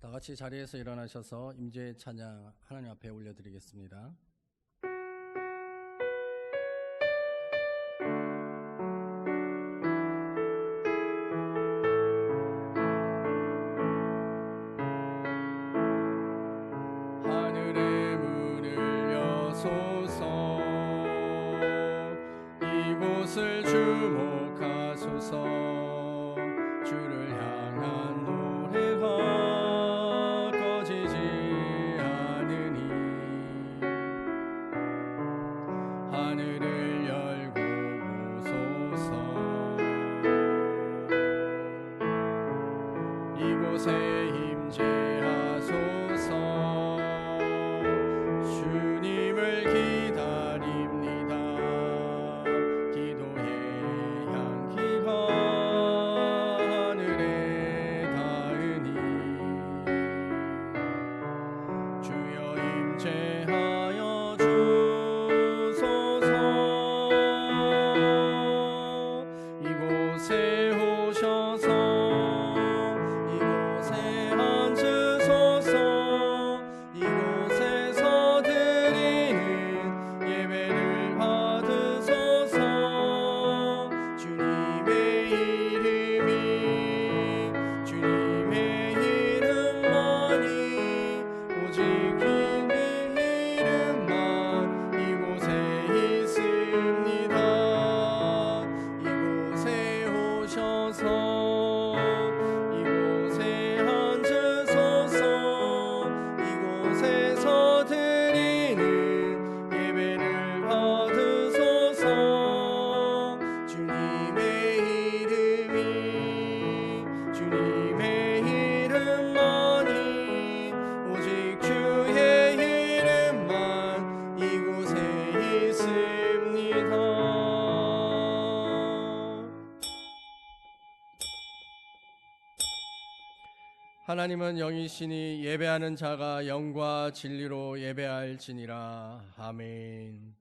다 같이 자리에서 일어나셔서 임재의 찬양 하나님 앞에 올려드리겠습니다. 하늘의 문을 여소서, 이곳을 주목하소서. 주를 향한 노래가 꺼지지 않으니 하늘을 열고 보소서. 이곳에 임재하소서. 주님을 기다립니다. 기도의 향기가 하늘에 닿으니 주여 임재하여 주소서. 이곳에 오셔서 이곳에 앉으소서. 이곳에서 드리는 예배를 받으소서. 주님의 이름이 주님의 이름만이 오직 주님의 이름만 이곳에 있습니다. 이곳에 오셔서 이곳에 앉으소서. 이곳에서 드리는 예배를 받으소서. 주님의 이름이 주님의 이름만이 오직 주의 이름만 이곳에 있습니다. 하나님은 영이시니 예배하는 자가 영과 진리로 예배할지니라. 아멘.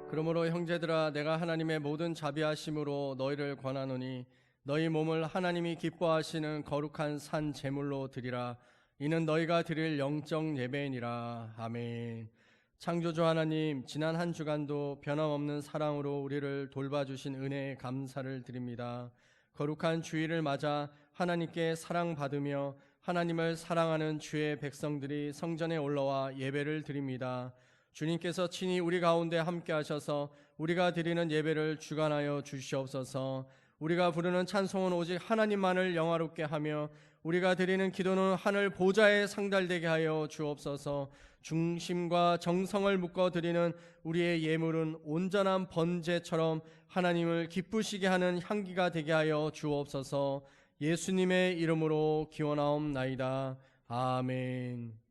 그러므로 형제들아, 내가 하나님의 모든 자비하심으로 너희를 권하노니 너희 몸을 하나님이 기뻐하시는 거룩한 산 제물로 드리라. 이는 너희가 드릴 영적 예배이니라. 아멘. 창조주 하나님, 지난 한 주간도 변함없는 사랑으로 우리를 돌봐주신 은혜에 감사를 드립니다. 거룩한 주일을 맞아 하나님께 사랑받으며 하나님을 사랑하는 주의 백성들이 성전에 올라와 예배를 드립니다. 주님께서 친히 우리 가운데 함께 하셔서 우리가 드리는 예배를 주관하여 주시옵소서. 우리가 부르는 찬송은 오직 하나님만을 영화롭게 하며 우리가 드리는 기도는 하늘 보좌에 상달되게 하여 주옵소서. 중심과 정성을 묶어 드리는 우리의 예물은 온전한 번제처럼 하나님을 기쁘시게 하는 향기가 되게 하여 주옵소서. 예수님의 이름으로 기원하옵나이다. 아멘.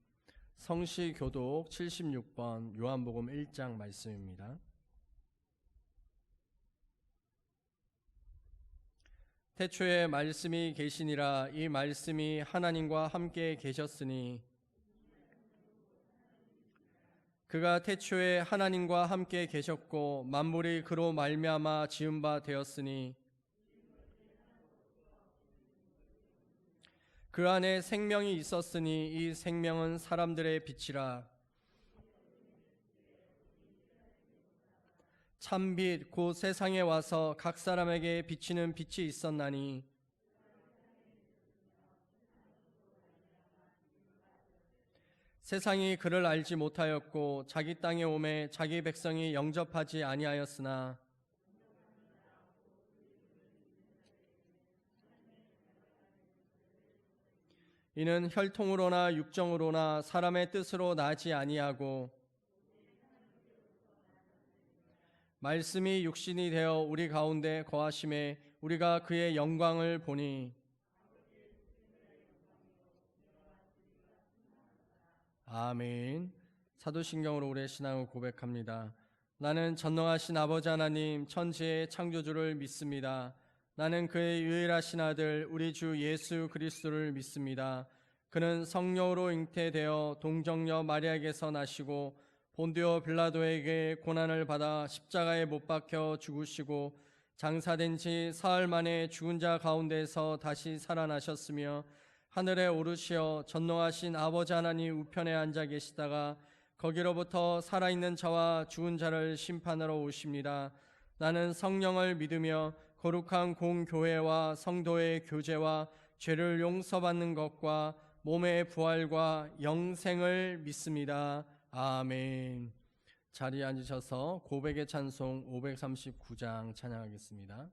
성시교독 76번 요한복음 1장 말씀입니다. 태초에 말씀이 계시니라. 이 말씀이 하나님과 함께 계셨으니 그가 태초에 하나님과 함께 계셨고 만물이 그로 말미암아 지은 바 되었으니 그 안에 생명이 있었으니 이 생명은 사람들의 빛이라. 참빛 곧 세상에 와서 각 사람에게 비치는 빛이 있었나니 세상이 그를 알지 못하였고 자기 땅에 오매 자기 백성이 영접하지 아니하였으나 이는 혈통으로나 육정으로나 사람의 뜻으로 나지 아니하고 말씀이 육신이 되어 우리 가운데 거하심에 우리가 그의 영광을 보니 아멘. 사도신경으로 우리의 신앙을 고백합니다. 나는 전능하신 아버지 하나님 천지의 창조주를 믿습니다. 나는 그의 유일하신 아들 우리 주 예수 그리스도를 믿습니다. 그는 성령으로 잉태되어 동정녀 마리아에게서 나시고 본디오 빌라도에게 고난을 받아 십자가에 못 박혀 죽으시고 장사된 지 사흘 만에 죽은 자 가운데서 다시 살아나셨으며 하늘에 오르시어 전능하신 아버지 하나님 우편에 앉아 계시다가 거기로부터 살아있는 자와 죽은 자를 심판하러 오십니다. 나는 성령을 믿으며 거룩한 공교회와 성도의 교제와 죄를 용서받는 것과 몸의 부활과 영생을 믿습니다. 아멘. 자리에 앉으셔서 고백의 찬송 539장 찬양하겠습니다.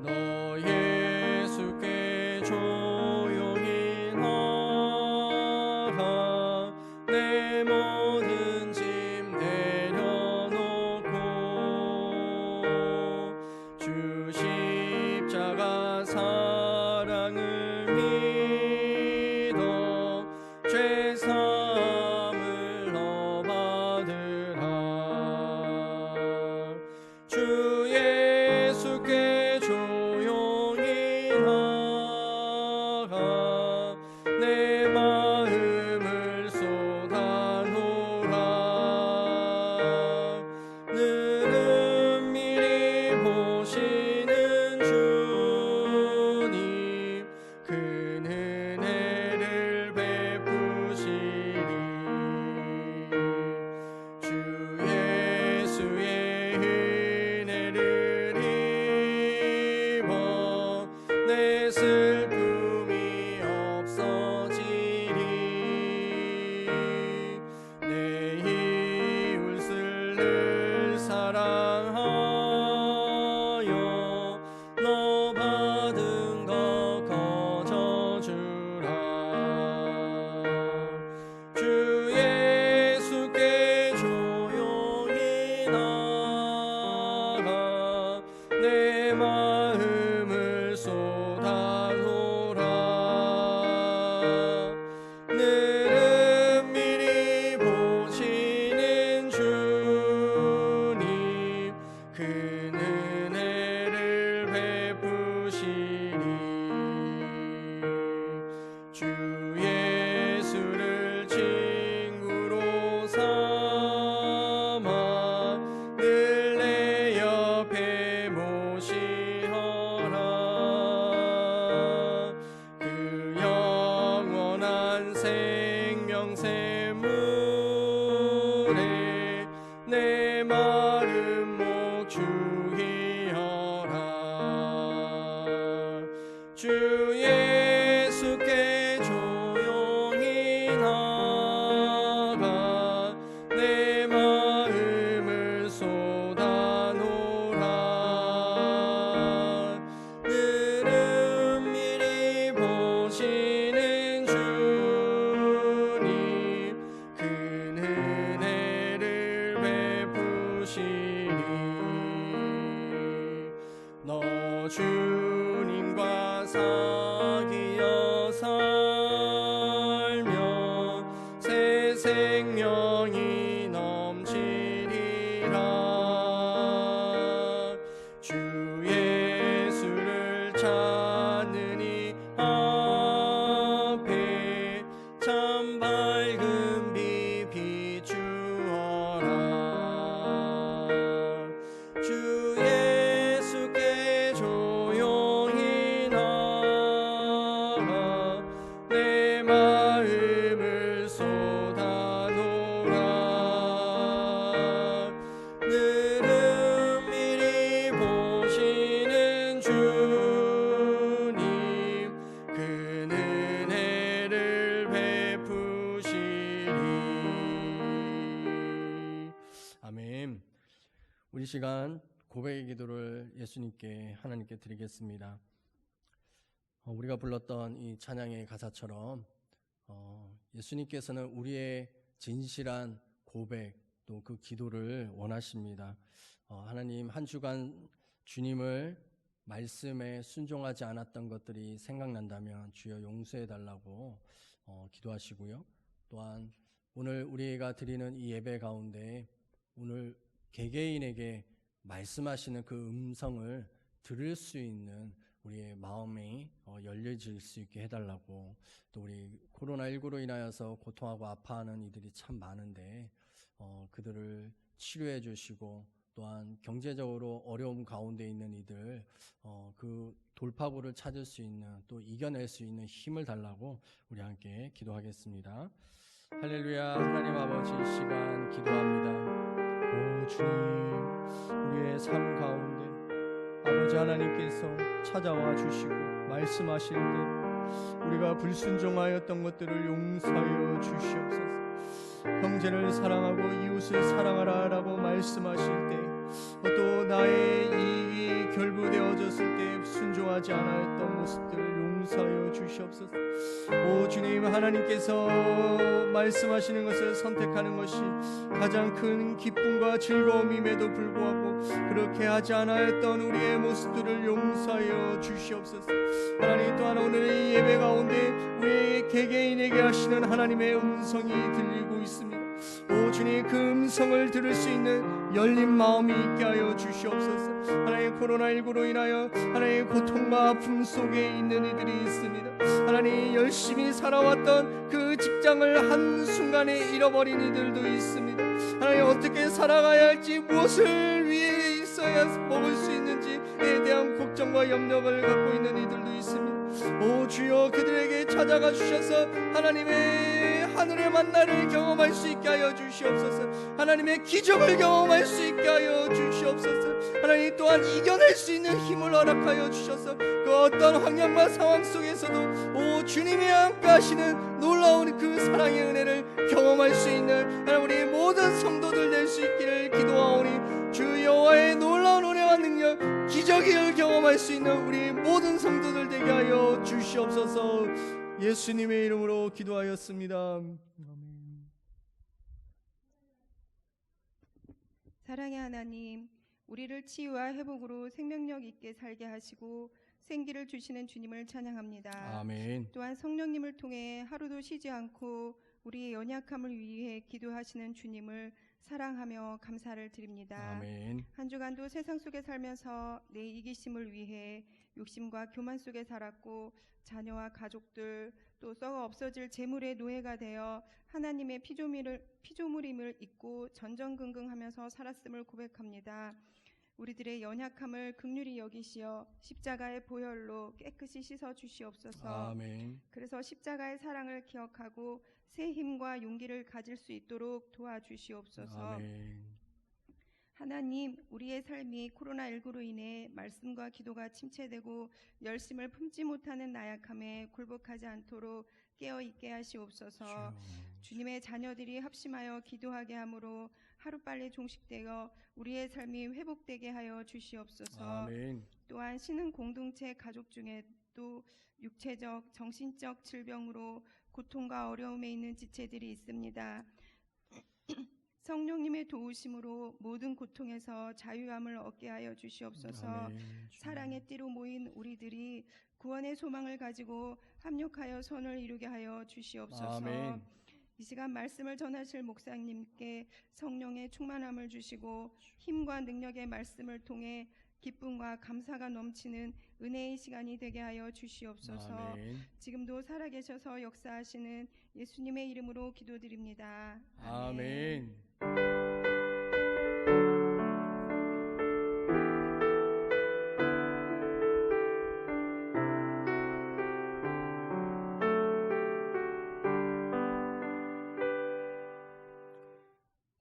너 예수께 조용히 나가 내 모든 짐 내려놓고 주 십자가 사랑을 믿어 죄 사함을 너 받으라. 주 예수께 조용히 나가 내 마음을 쏟아놓으라. 늘은 미리 보시는 주님 큰 은혜를 베푸시리. 주 예수의 은혜를 입어 내 슬픔이 없어지리. 내 이웃을 늘 사랑하여 너 받은 것 거저주라. 주 예수께 조용히 나가 내 마음을 쏟아놓으라. 늘은 미리 보시는 주님 큰 은혜를 베푸시리. 주 예수를 친구로 삼아 늘 내 옆에 모시어라. 그 영원한 생명 샘물에 내 마음 목축이어라. 주 예수께 조용히 나가 내 마음을 쏟아놓으라. 늘은 미리 보시는 주님 큰 은혜를 베푸시리. 너 주님과 사귀어 살며 새 생명이 넘치리라. 주 예수를 찾는 이 앞에 참 밝은 빛 비추어라. 주 예수께 조용히 나가 내 마음을 쏟아놓으라. 늘은 미리 보시는 주님 큰 은혜를 베푸시리. 아멘. 우리 시간 고백의 기도를 예수님께 하나님께 드리겠습니다. 우리가 불렀던 이 찬양의 가사처럼 예수님께서는 우리의 진실한 고백, 또 그 기도를 원하십니다. 하나님, 한 주간 주님을 말씀에 순종하지 않았던 것들이 생각난다면 주여 용서해 달라고 기도하시고요. 또한 오늘 우리가 드리는 이 예배 가운데 오늘 개개인에게 말씀하시는 그 음성을 들을 수 있는 우리의 마음이 열려질 수 있게 해달라고, 또 우리 코로나19로 인하여서 고통하고 아파하는 이들이 참 많은데 그들을 치료해 주시고, 또한 경제적으로 어려움 가운데 있는 이들 그 돌파구를 찾을 수 있는, 또 이겨낼 수 있는 힘을 달라고 우리 함께 기도하겠습니다. 할렐루야. 하나님 아버지, 이 시간 기도합니다. 오 주님, 우리의 삶 가운데 아버지 하나님께서 찾아와 주시고 말씀하실 때 우리가 불순종하였던 것들을 용서하여 주시옵소서. 형제를 사랑하고 이웃을 사랑하라 라고 말씀하실 때 또 나의 이익이 결부되어졌을 때 순종하지 않았던 모습들을 용서하여 주시옵소서. 오 주님, 하나님께서 말씀하시는 것을 선택하는 것이 가장 큰 기쁨과 즐거움임에도 불구하고 그렇게 하지 않았던 우리의 모습들을 용서하여 주시옵소서. 하나님, 또한 오늘 이 예배 가운데 우리 개개인에게 하시는 하나님의 음성이 들리고 있습니다. 오 주님, 그 음성을 들을 수 있는 열린 마음이 있게 하여 주시옵소서. 하나님, 코로나19로 인하여 하나님 고통과 아픔 속에 있는 이들이 있습니다. 하나님, 열심히 살아왔던 그 직장을 한순간에 잃어버린 이들도 있습니다. 하나님, 어떻게 살아가야 할지, 무엇을 위해 있어야 먹을 수 있는지에 대한 걱정과 염려를 갖고 있는 이들도 있습니다. 오 주여, 그들에게 찾아가 주셔서 하나님의 하늘의 만나를 경험할 수 있게 하여 주시옵소서. 하나님의 기적을 경험할 수 있게 하여 주시옵소서. 하나님, 또한 이겨낼 수 있는 힘을 허락하여 주셔서 그 어떤 환경과 상황 속에서도 오 주님이 함께 하시는 놀라운 그 사랑의 은혜를 경험할 수 있는 하나님, 우리 모든 성도들 될 수 있기를 기도하오니 주 여호와의 놀라운 은혜와 능력, 기적을 경험할 수 있는 우리 모든 성도들 되게 하여 주시옵소서. 예수님의 이름으로 기도하였습니다. 아멘. 사랑의 하나님, 우리를 치유와 회복으로 생명력 있게 살게 하시고 생기를 주시는 주님을 찬양합니다. 아멘. 또한 성령님을 통해 하루도 쉬지 않고 우리의 연약함을 위해 기도하시는 주님을 사랑하며 감사를 드립니다. 아멘. 한 주간도 세상 속에 살면서 내 이기심을 위해 욕심과 교만 속에 살았고 자녀와 가족들 또 썩어 없어질 재물의 노예가 되어 하나님의 피조물임을 잊고 전전긍긍하면서 살았음을 고백합니다. 우리들의 연약함을 긍휼히 여기시어 십자가의 보혈로 깨끗이 씻어 주시옵소서. 아멘. 그래서 십자가의 사랑을 기억하고 새 힘과 용기를 가질 수 있도록 도와주시옵소서. 아멘. 하나님, 우리의 삶이 코로나19로 인해 말씀과 기도가 침체되고 열심을 품지 못하는 나약함에 굴복하지 않도록 깨어있게 하시옵소서. 주님의 자녀들이 합심하여 기도하게 하므로 하루빨리 종식되어 우리의 삶이 회복되게 하여 주시옵소서. 아멘. 또한 신흥 공동체 가족 중에도 육체적, 정신적 질병으로 고통과 어려움에 있는 지체들이 있습니다. 성령님의 도우심으로 모든 고통에서 자유함을 얻게 하여 주시옵소서. 아멘. 사랑의 띠로 모인 우리들이 구원의 소망을 가지고 합력하여 선을 이루게 하여 주시옵소서. 아멘. 이 시간 말씀을 전하실 목사님께 성령의 충만함을 주시고 힘과 능력의 말씀을 통해 기쁨과 감사가 넘치는 은혜의 시간이 되게 하여 주시옵소서. 아멘. 지금도 살아계셔서 역사하시는 예수님의 이름으로 기도드립니다. 아멘.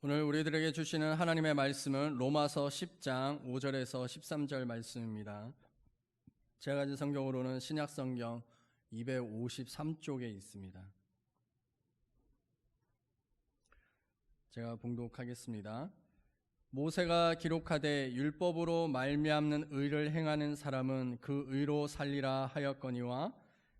오늘 우리들에게 주시는 하나님의 말씀은 로마서 10장 5절에서 13절 말씀입니다. 제가 가진 성경으로는 신약성경 253쪽에 있습니다. 제가 봉독하겠습니다. 모세가 기록하되 율법으로 말미암는 의를 행하는 사람은 그 의로 살리라 하였거니와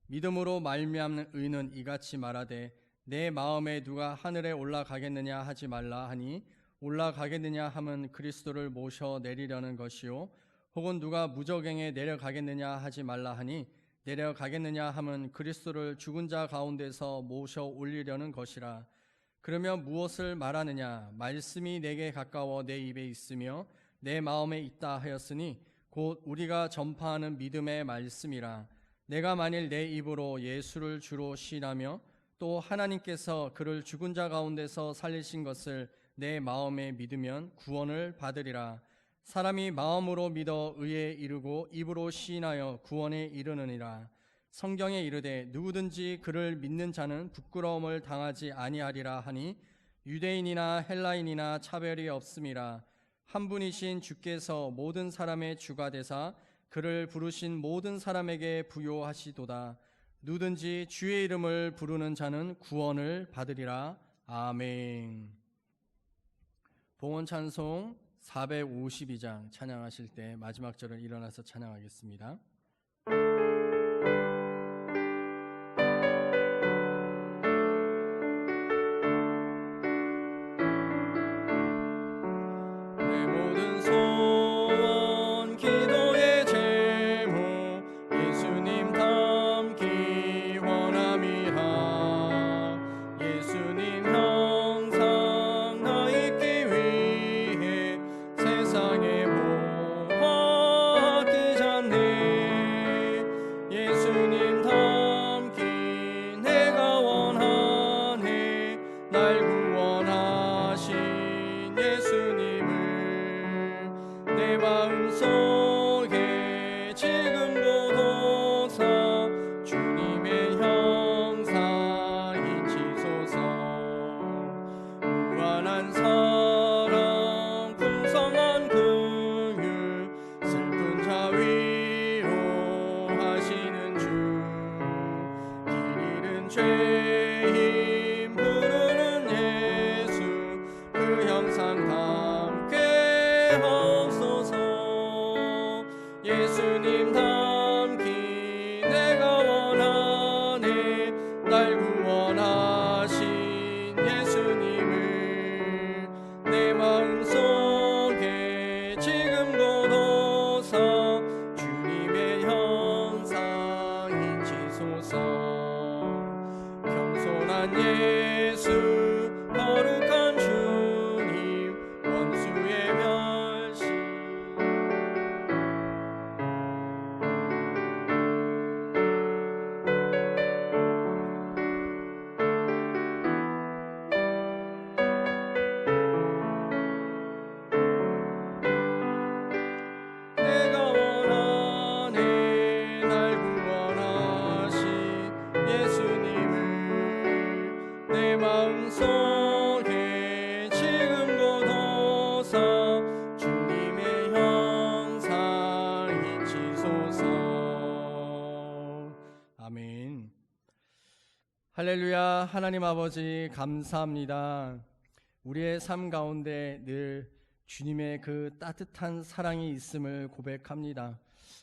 믿음으로 말미암는 의는 이같이 말하되 내 마음에 누가 하늘에 올라가겠느냐 하지 말라 하니 올라가겠느냐 함은 그리스도를 모셔 내리려는 것이요 혹은 누가 무저갱에 내려가겠느냐 하지 말라 하니 내려가겠느냐 함은 그리스도를 죽은 자 가운데서 모셔 올리려는 것이라. 그러면 무엇을 말하느냐? 말씀이 내게 가까워 내 입에 있으며 내 마음에 있다 하였으니 곧 우리가 전파하는 믿음의 말씀이라. 내가 만일 내 입으로 예수를 주로 시인하며 또 하나님께서 그를 죽은 자 가운데서 살리신 것을 내 마음에 믿으면 구원을 받으리라. 사람이 마음으로 믿어 의에 이르고 입으로 시인하여 구원에 이르느니라. 성경에 이르되 누구든지 그를 믿는 자는 부끄러움을 당하지 아니하리라 하니 유대인이나 헬라인이나 차별이 없음이라. 한 분이신 주께서 모든 사람의 주가 되사 그를 부르신 모든 사람에게 부요하시도다. 누든지 주의 이름을 부르는 자는 구원을 받으리라. 아멘. 봉헌 찬송 452장 찬양하실 때 마지막 절을 일어나서 찬양하겠습니다. 내 모든 소원 기도의 제목 예수님 닮기 원함이라. 예수님 형상 나 있기 위해 세상에 보화 아끼잖네. 예수님 닮기 내가 원하네. 날 구원하신 예수님을 내 마음속에 지금도 도사 주님의 형상 인치소서. 무한한 사랑 풍성한 긍휼 슬픈 자 위로하시는 주. 길 잃은 죄인 부르는 예수 그 형상 담게 하옵소서. 예수님 닮기 내가 원하네. 날 구원하신 예수님을 내 마음속에 지금도 도사 주님의 형상 인치소서. 겸손한 예수 거룩한 주님 원수의 멸시. 내가 원하네. 날 구원하신 예수님을 내 마음속에 지금도 도사 주님의 형상 인치소서. 아멘. 할렐루야. 하나님 아버지 감사합니다. 우리의 삶 가운데 늘 주님의 그 따뜻한 사랑이 있음을 고백합니다.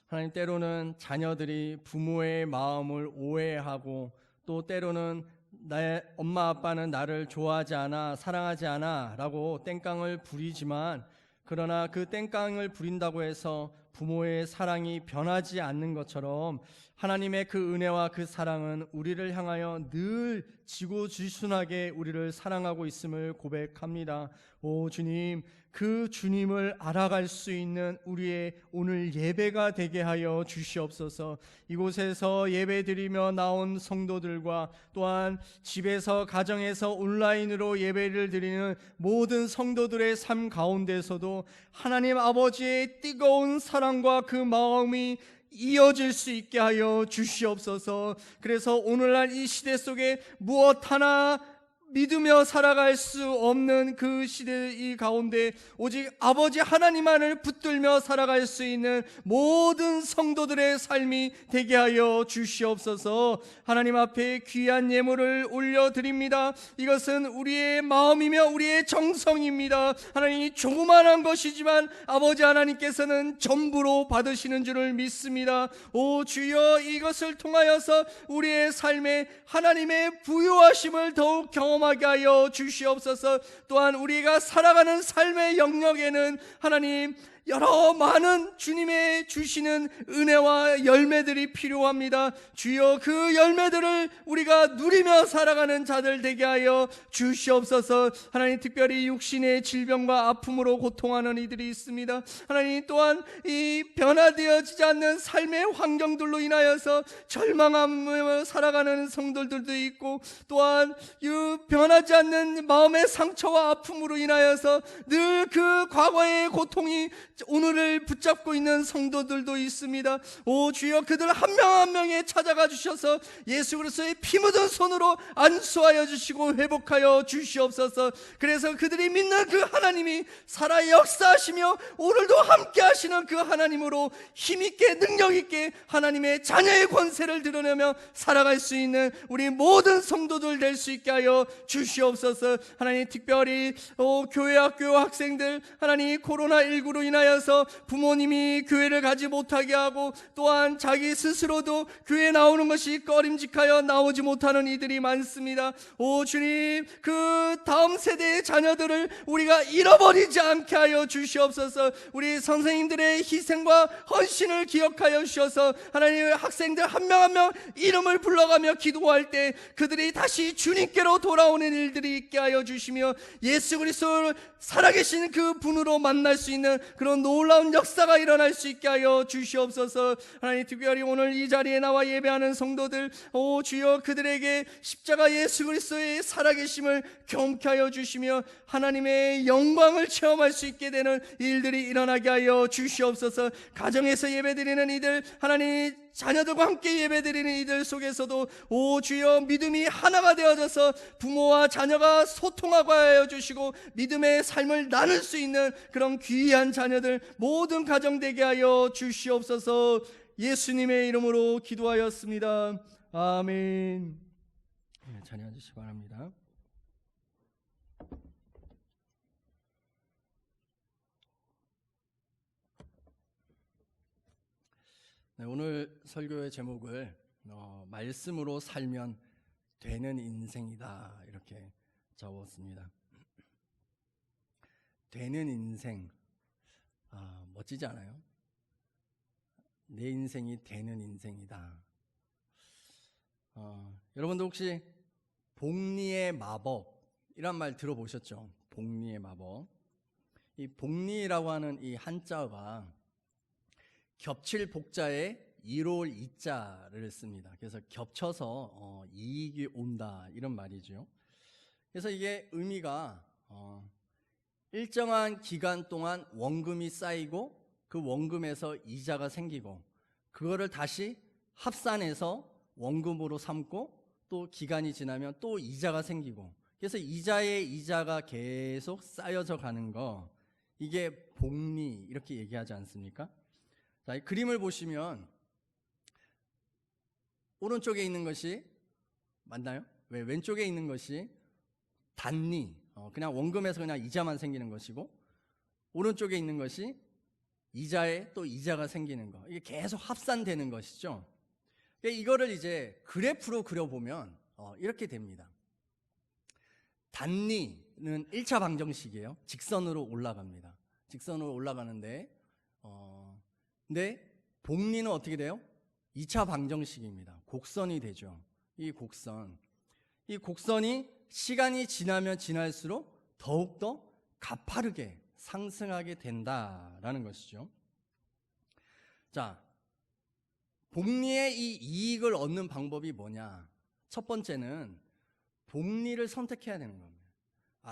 하나님, 때로는 자녀들이 부모의 마음을 오해하고 또 때로는 나의 엄마 아빠는 나를 좋아하지 않아 사랑하지 않아 라고 땡깡을 부리지만, 그러나 그 땡깡을 부린다고 해서 부모의 사랑이 변하지 않는 것처럼 하나님의 그 은혜와 그 사랑은 우리를 향하여 늘 지고지순하게 우리를 사랑하고 있음을 고백합니다. 오 주님, 그 주님을 알아갈 수 있는 우리의 오늘 예배가 되게 하여 주시옵소서. 이곳에서 예배드리며 나온 성도들과 또한 집에서 가정에서 온라인으로 예배를 드리는 모든 성도들의 삶 가운데서도 하나님 아버지의 뜨거운 사랑과 그 마음이 이어질 수 있게 하여 주시옵소서. 그래서 오늘날 이 시대 속에 무엇 하나 믿으며 살아갈 수 없는 그 시대 이 가운데 오직 아버지 하나님만을 붙들며 살아갈 수 있는 모든 성도들의 삶이 되게 하여 주시옵소서. 하나님 앞에 귀한 예물을 올려드립니다. 이것은 우리의 마음이며 우리의 정성입니다. 하나님이 조그만한 것이지만 아버지 하나님께서는 전부로 받으시는 줄을 믿습니다. 오 주여, 이것을 통하여서 우리의 삶에 하나님의 부요하심을 더욱 경험하게 경험하게 하여 주시옵소서. 또한 우리가 살아가는 삶의 영역에는 하나님 여러 많은 주님의 주시는 은혜와 열매들이 필요합니다. 주여, 그 열매들을 우리가 누리며 살아가는 자들 되게 하여 주시옵소서. 하나님, 특별히 육신의 질병과 아픔으로 고통하는 이들이 있습니다. 하나님, 또한 이 변화되어지지 않는 삶의 환경들로 인하여서 절망하며 살아가는 성도들도 있고, 또한 이 변하지 않는 마음의 상처와 아픔으로 인하여서 늘 그 과거의 고통이 오늘을 붙잡고 있는 성도들도 있습니다. 오 주여, 그들 한 명 한 명에 찾아가 주셔서 예수 그리스도의 피 묻은 손으로 안수하여 주시고 회복하여 주시옵소서. 그래서 그들이 믿는 그 하나님이 살아 역사하시며 오늘도 함께 하시는 그 하나님으로 힘있게 능력있게 하나님의 자녀의 권세를 드러내며 살아갈 수 있는 우리 모든 성도들 될 수 있게 하여 주시옵소서. 하나님, 특별히 교회 학교 학생들, 하나님 코로나19로 인하여서 부모님이 교회를 가지 못하게 하고, 또한 자기 스스로도 교회에 나오는 것이 꺼림직하여 나오지 못하는 이들이 많습니다. 오 주님, 그 다음 세대의 자녀들을 우리가 잃어버리지 않게 하여 주시옵소서. 우리 선생님들의 희생과 헌신을 기억하여 주셔서 하나님, 학생들 한 명 한 명 이름을 불러가며 기도할 때 그들이 다시 주님께로 돌아오는 일들이 있게 하여 주시며, 예수 그리스도를 살아계신 그 분으로 만날 수 있는 그런 놀라운 역사가 일어날 수 있게 하여 주시옵소서. 하나님, 특별히 오늘 이 자리에 나와 예배하는 성도들, 오 주여, 그들에게 십자가 예수 그리스도의 살아계심을 경험케 하여 주시며 하나님의 영광을 체험할 수 있게 되는 일들이 일어나게 하여 주시옵소서. 가정에서 예배드리는 이들, 하나님 자녀들과 함께 예배드리는 이들 속에서도 오 주여, 믿음이 하나가 되어져서 부모와 자녀가 소통하고 하여 주시고 믿음의 삶을 나눌 수 있는 그런 귀한 자녀들 모든 가정 되게 하여 주시옵소서. 예수님의 이름으로 기도하였습니다. 아멘. 자리 앉으시기 바랍니다. 네, 오늘 설교의 제목을 말씀으로 살면 되는 인생이다, 이렇게 적었습니다. 되는 인생, 멋지지 않아요? 내 인생이 되는 인생이다. 여러분도 혹시 복리의 마법 이란 말 들어보셨죠? 복리의 마법. 이 복리라고 하는 이 한자가 겹칠 복자에 이로울 이자를 씁니다. 그래서 겹쳐서 이익이 온다, 이런 말이죠. 그래서 이게 의미가 일정한 기간 동안 원금이 쌓이고 그 원금에서 이자가 생기고 그거를 다시 합산해서 원금으로 삼고 또 기간이 지나면 또 이자가 생기고, 그래서 이자에 이자가 계속 쌓여져 가는 거, 이게 복리 이렇게 얘기하지 않습니까? 자, 이 그림을 보시면 오른쪽에 있는 것이 맞나요? 왜 왼쪽에 있는 것이 단리, 그냥 원금에서 그냥 이자만 생기는 것이고, 오른쪽에 있는 것이 이자에 또 이자가 생기는 거, 이게 계속 합산되는 것이죠. 이거를 이제 그래프로 그려보면 이렇게 됩니다. 단리는 1차 방정식이에요. 직선으로 올라갑니다. 직선으로 올라가는데 근데 복리는 어떻게 돼요? 2차 방정식입니다. 곡선이 되죠. 이 곡선이 시간이 지나면 지날수록 더욱더 가파르게 상승하게 된다라는 것이죠. 자, 복리의 이 이익을 얻는 방법이 뭐냐? 첫 번째는 복리를 선택해야 되는 겁니다.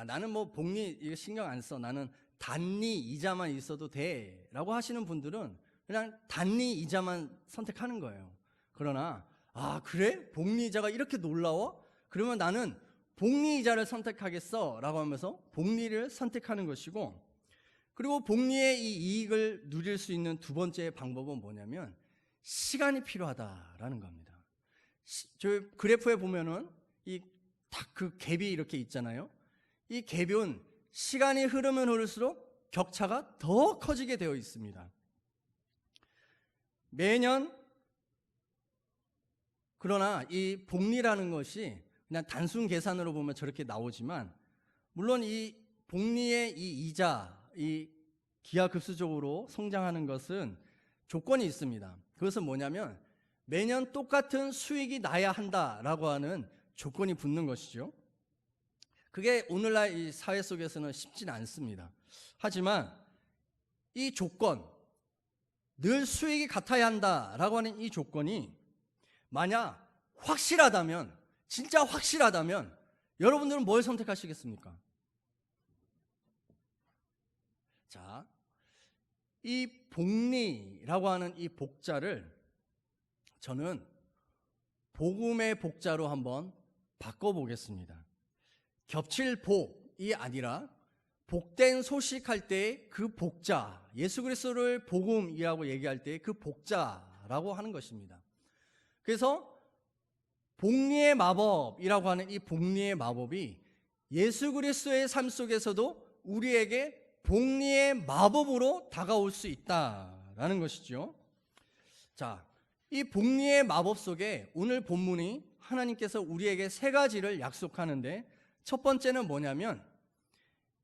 나는 뭐 복리 이거 신경 안 써, 나는 단리 이자만 있어도 돼 라고 하시는 분들은 그냥 단리 이자만 선택하는 거예요. 그러나 그래? 복리 이자가 이렇게 놀라워? 그러면 나는 복리 이자를 선택하겠어 라고 하면서 복리를 선택하는 것이고, 그리고 복리의 이 이익을 누릴 수 있는 두 번째 방법은 뭐냐면 시간이 필요하다라는 겁니다. 저 그래프에 보면은 이 딱 그 갭이 이렇게 있잖아요. 이 갭은 시간이 흐르면 흐를수록 격차가 더 커지게 되어 있습니다. 매년. 그러나 이 복리라는 것이 그냥 단순 계산으로 보면 저렇게 나오지만, 물론 이 복리의 이 이자, 이 기하급수적으로 성장하는 것은 조건이 있습니다. 그것은 뭐냐면 매년 똑같은 수익이 나야 한다라고 하는 조건이 붙는 것이죠. 그게 오늘날 이 사회 속에서는 쉽지는 않습니다. 하지만 이 조건, 늘 수익이 같아야 한다라고 하는 이 조건이 만약 확실하다면, 진짜 확실하다면 여러분들은 뭘 선택하시겠습니까? 자, 이 복리라고 하는 이 복자를 저는 복음의 복자로 한번 바꿔보겠습니다. 겹칠 복이 아니라 복된 소식할 때 그 복자, 예수 그리스도를 복음이라고 얘기할 때 그 복자라고 하는 것입니다. 그래서 복리의 마법이라고 하는 이 복리의 마법이 예수 그리스도의 삶 속에서도 우리에게 복리의 마법으로 다가올 수 있다라는 것이죠. 자, 이 복리의 마법 속에 오늘 본문이 하나님께서 우리에게 세 가지를 약속하는데, 첫 번째는 뭐냐면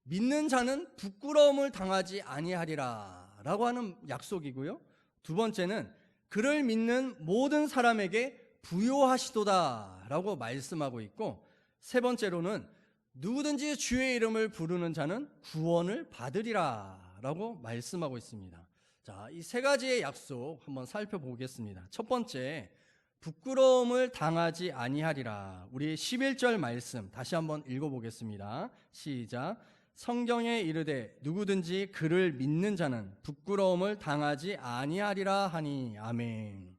믿는 자는 부끄러움을 당하지 아니하리라 라고 하는 약속이고요. 두 번째는 그를 믿는 모든 사람에게 부요하시도다 라고 말씀하고 있고, 세 번째로는 누구든지 주의 이름을 부르는 자는 구원을 받으리라 라고 말씀하고 있습니다. 자, 이 세 가지의 약속 한번 살펴보겠습니다. 첫 번째, 부끄러움을 당하지 아니하리라. 우리 11절 말씀 다시 한번 읽어보겠습니다. 시작. 성경에 이르되 누구든지 그를 믿는 자는 부끄러움을 당하지 아니하리라 하니. 아멘.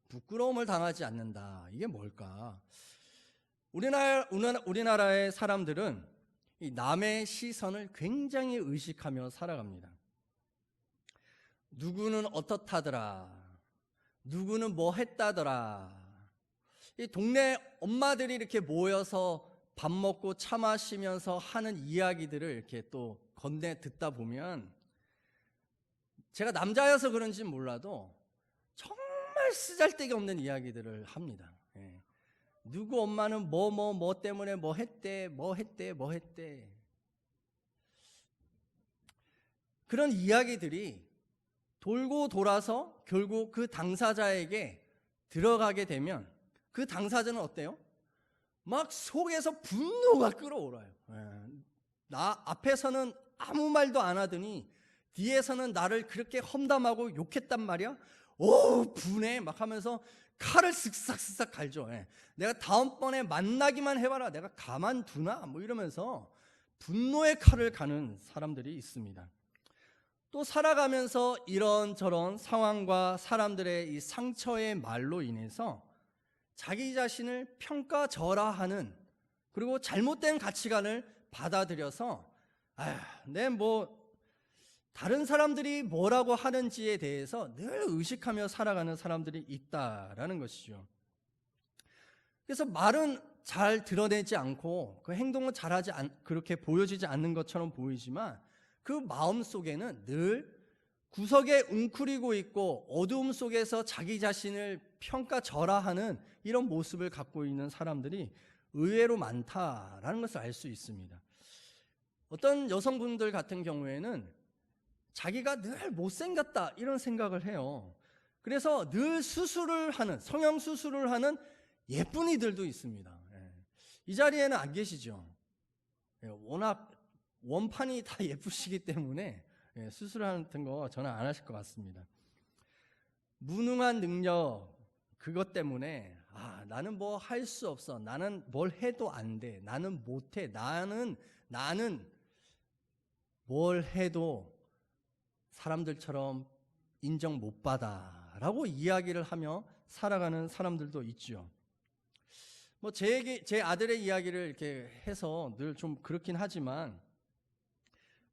부끄러움을 당하지 않는다. 이게 뭘까? 우리나라의 사람들은 이 남의 시선을 굉장히 의식하며 살아갑니다. 누구는 어떻다더라, 누구는 뭐 했다더라. 이 동네 엄마들이 이렇게 모여서 밥 먹고 차 마시면서 하는 이야기들을 이렇게 또 건네 듣다 보면, 제가 남자여서 그런지는 몰라도 정말 쓰잘데기 없는 이야기들을 합니다. 예. 누구 엄마는 뭐 때문에 뭐 했대. 그런 이야기들이 돌고 돌아서 결국 그 당사자에게 들어가게 되면 그 당사자는 어때요? 막 속에서 분노가 끓어오라요. 나 앞에서는 아무 말도 안 하더니 뒤에서는 나를 그렇게 험담하고 욕했단 말이야. 오, 분해 막 하면서 칼을 쓱싹쓱싹 갈죠. 내가 다음번에 만나기만 해봐라, 내가 가만두나 뭐 이러면서 분노의 칼을 가는 사람들이 있습니다. 또 살아가면서 이런저런 상황과 사람들의 이 상처의 말로 인해서 자기 자신을 평가절하하는, 그리고 잘못된 가치관을 받아들여서 내 뭐 다른 사람들이 뭐라고 하는지에 대해서 늘 의식하며 살아가는 사람들이 있다라는 것이죠. 그래서 말은 잘 드러내지 않고 그 행동은 그렇게 보여지지 않는 것처럼 보이지만 그 마음 속에는 늘 구석에 웅크리고 있고 어두움 속에서 자기 자신을 평가절하하는 이런 모습을 갖고 있는 사람들이 의외로 많다라는 것을 알 수 있습니다. 어떤 여성분들 같은 경우에는 자기가 늘 못생겼다 이런 생각을 해요. 그래서 늘 성형 수술을 하는 예쁜이들도 있습니다. 이 자리에는 안 계시죠. 워낙 원판이 다 예쁘시기 때문에 수술 같은 거 저는 안 하실 것 같습니다. 무능한 능력, 그것 때문에 나는 뭐 할 수 없어, 나는 뭘 해도 안 돼, 나는 못해, 나는 뭘 해도 사람들처럼 인정 못 받아 라고 이야기를 하며 살아가는 사람들도 있죠. 뭐 제 아들의 이야기를 이렇게 해서 늘 좀 그렇긴 하지만,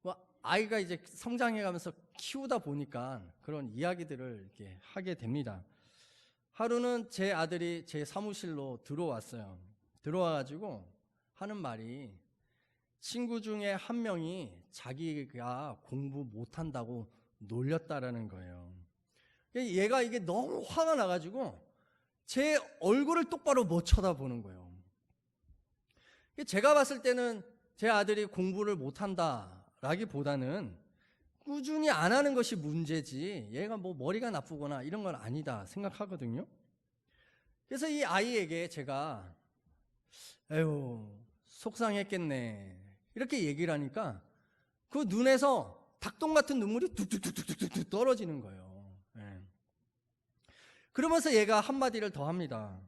뭐 아이가 이제 성장해 가면서 키우다 보니까 그런 이야기들을 이렇게 하게 됩니다. 하루는 제 아들이 제 사무실로 들어왔어요. 들어와가지고 하는 말이, 친구 중에 한 명이 자기가 공부 못한다고 놀렸다라는 거예요. 얘가 이게 너무 화가 나가지고 제 얼굴을 똑바로 못 쳐다보는 거예요. 제가 봤을 때는 제 아들이 공부를 못한다라기보다는 꾸준히 안 하는 것이 문제지 얘가 뭐 머리가 나쁘거나 이런 건 아니다 생각하거든요. 그래서 이 아이에게 제가 에휴 속상했겠네 이렇게 얘기를 하니까 그 눈에서 닭똥 같은 눈물이 뚝뚝뚝뚝뚝 떨어지는 거예요. 예. 그러면서 얘가 한마디를 더 합니다.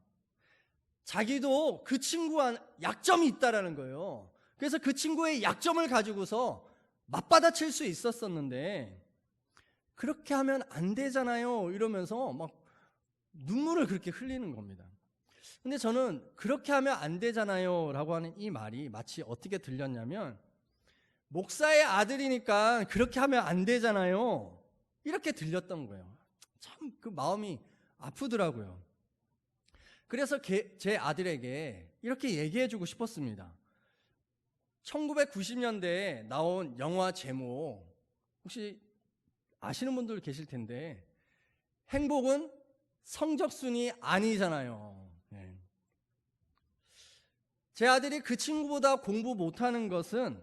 자기도 그 친구와 약점이 있다라는 거예요. 그래서 그 친구의 약점을 가지고서 맞받아칠 수 있었었는데 그렇게 하면 안 되잖아요 이러면서 막 눈물을 그렇게 흘리는 겁니다. 근데 저는 그렇게 하면 안 되잖아요 라고 하는 이 말이 마치 어떻게 들렸냐면 목사의 아들이니까 그렇게 하면 안 되잖아요 이렇게 들렸던 거예요. 참 그 마음이 아프더라고요. 그래서 제 아들에게 이렇게 얘기해 주고 싶었습니다. 1990년대에 나온 영화 제목 혹시 아시는 분들 계실 텐데 행복은 성적순이 아니잖아요. 네. 제 아들이 그 친구보다 공부 못하는 것은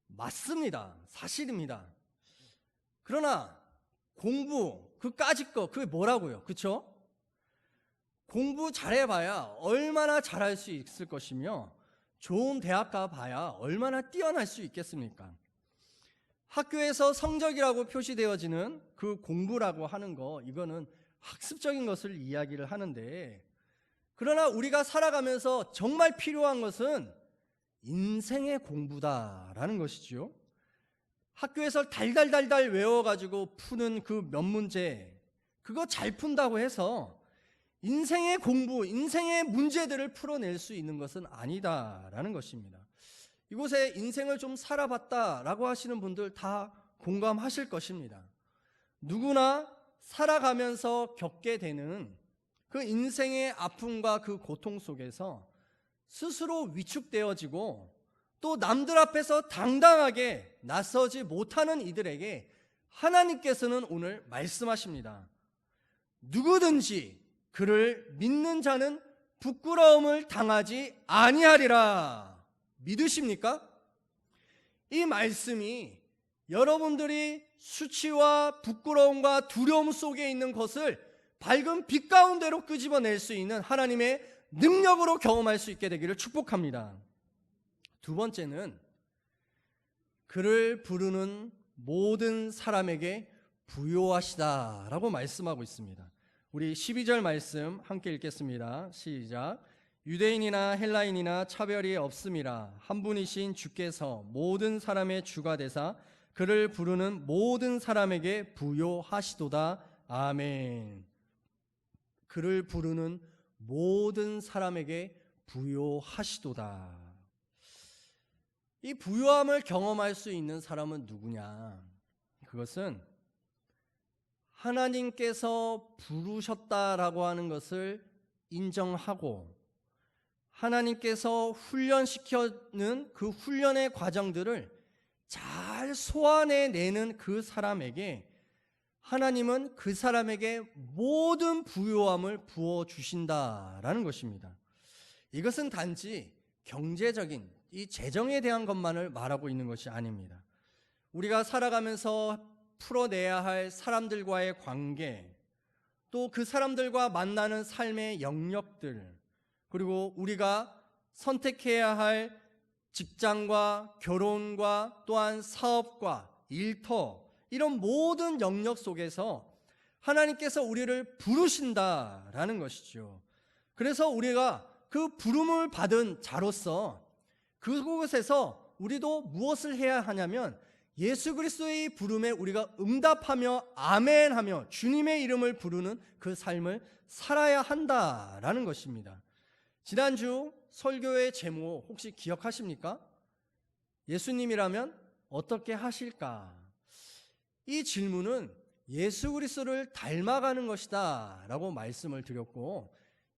맞습니다. 사실입니다. 그러나 공부 그까짓 거 그게 뭐라고요? 그렇죠? 공부 잘해봐야 얼마나 잘할 수 있을 것이며 좋은 대학 가봐야 얼마나 뛰어날 수 있겠습니까? 학교에서 성적이라고 표시되어지는 그 공부라고 하는 거 이거는 학습적인 것을 이야기를 하는데 그러나 우리가 살아가면서 정말 필요한 것은 인생의 공부다라는 것이죠. 학교에서 달달달달 외워가지고 푸는 그 몇 문제 그거 잘 푼다고 해서 인생의 공부, 인생의 문제들을 풀어낼 수 있는 것은 아니다라는 것입니다. 이곳에 인생을 좀 살아봤다라고 하시는 분들 다 공감하실 것입니다. 누구나 살아가면서 겪게 되는 그 인생의 아픔과 그 고통 속에서 스스로 위축되어지고 또 남들 앞에서 당당하게 나서지 못하는 이들에게 하나님께서는 오늘 말씀하십니다. 누구든지 그를 믿는 자는 부끄러움을 당하지 아니하리라. 믿으십니까? 이 말씀이 여러분들이 수치와 부끄러움과 두려움 속에 있는 것을 밝은 빛 가운데로 끄집어낼 수 있는 하나님의 능력으로 경험할 수 있게 되기를 축복합니다. 두 번째는 그를 부르는 모든 사람에게 부요하시다라고 말씀하고 있습니다. 우리 12절 말씀 함께 읽겠습니다. 시작. 유대인이나 헬라인이나 차별이 없음이라 한 분이신 주께서 모든 사람의 주가 되사 그를 부르는 모든 사람에게 부요하시도다. 아멘. 그를 부르는 모든 사람에게 부요하시도다. 이 부요함을 경험할 수 있는 사람은 누구냐? 그것은 하나님께서 부르셨다라고 하는 것을 인정하고 하나님께서 훈련시켜는 그 훈련의 과정들을 잘 소화해내는 그 사람에게 하나님은 그 사람에게 모든 부요함을 부어주신다라는 것입니다. 이것은 단지 경제적인 이 재정에 대한 것만을 말하고 있는 것이 아닙니다. 우리가 살아가면서 풀어내야 할 사람들과의 관계, 또 그 사람들과 만나는 삶의 영역들, 그리고 우리가 선택해야 할 직장과 결혼과 또한 사업과 일터 이런 모든 영역 속에서 하나님께서 우리를 부르신다라는 것이죠. 그래서 우리가 그 부름을 받은 자로서 그곳에서 우리도 무엇을 해야 하냐면 예수 그리스도의 부름에 우리가 응답하며 아멘하며 주님의 이름을 부르는 그 삶을 살아야 한다라는 것입니다. 지난주 설교의 제목 혹시 기억하십니까? 예수님이라면 어떻게 하실까? 이 질문은 예수 그리스도를 닮아가는 것이다 라고 말씀을 드렸고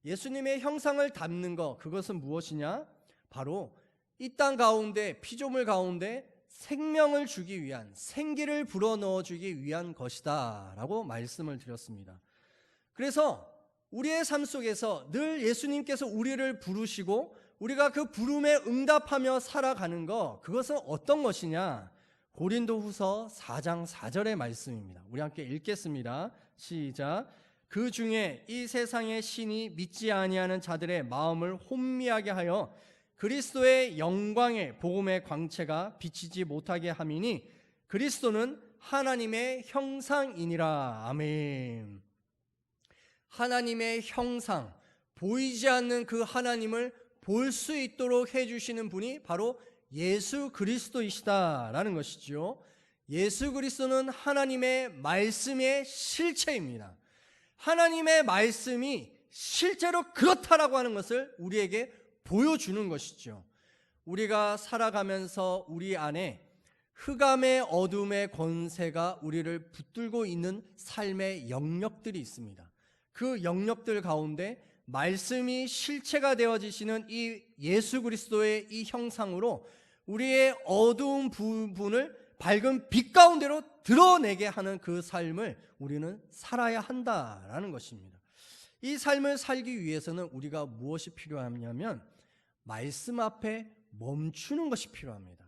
예수님의 형상을 닮는 것 그것은 무엇이냐? 바로 이 땅 가운데 피조물 가운데 생명을 주기 위한 생기를 불어넣어 주기 위한 것이다 라고 말씀을 드렸습니다. 그래서 우리의 삶 속에서 늘 예수님께서 우리를 부르시고 우리가 그 부름에 응답하며 살아가는 것, 그것은 어떤 것이냐? 고린도후서 4장 4절의 말씀입니다. 우리 함께 읽겠습니다. 시작. 그 중에 이 세상의 신이 믿지 아니하는 자들의 마음을 혼미하게 하여 그리스도의 영광의 복음의 광채가 비치지 못하게 함이니 그리스도는 하나님의 형상이니라. 아멘. 하나님의 형상, 보이지 않는 그 하나님을 볼 수 있도록 해주시는 분이 바로 예수 그리스도이시다라는 것이죠. 예수 그리스도는 하나님의 말씀의 실체입니다. 하나님의 말씀이 실제로 그렇다라고 하는 것을 우리에게 보여주는 것이죠. 우리가 살아가면서 우리 안에 흑암의 어둠의 권세가 우리를 붙들고 있는 삶의 영역들이 있습니다. 그 영역들 가운데 말씀이 실체가 되어지시는 이 예수 그리스도의 이 형상으로 우리의 어두운 부분을 밝은 빛 가운데로 드러내게 하는 그 삶을 우리는 살아야 한다라는 것입니다. 이 삶을 살기 위해서는 우리가 무엇이 필요하냐면 말씀 앞에 멈추는 것이 필요합니다.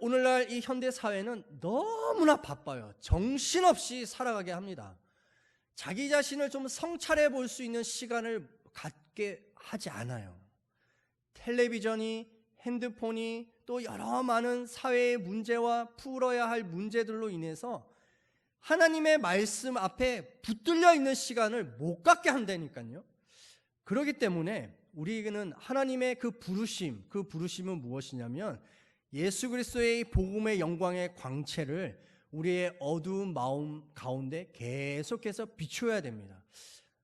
오늘날 이 현대 사회는 너무나 바빠요. 정신없이 살아가게 합니다. 자기 자신을 좀 성찰해 볼 수 있는 시간을 갖게 하지 않아요. 텔레비전이, 핸드폰이, 또 여러 많은 사회의 문제와 풀어야 할 문제들로 인해서 하나님의 말씀 앞에 붙들려 있는 시간을 못 갖게 한다니까요. 그렇기 때문에 우리에게는 하나님의 그 부르심은 무엇이냐면 예수 그리스도의 복음의 영광의 광채를 우리의 어두운 마음 가운데 계속해서 비춰야 됩니다.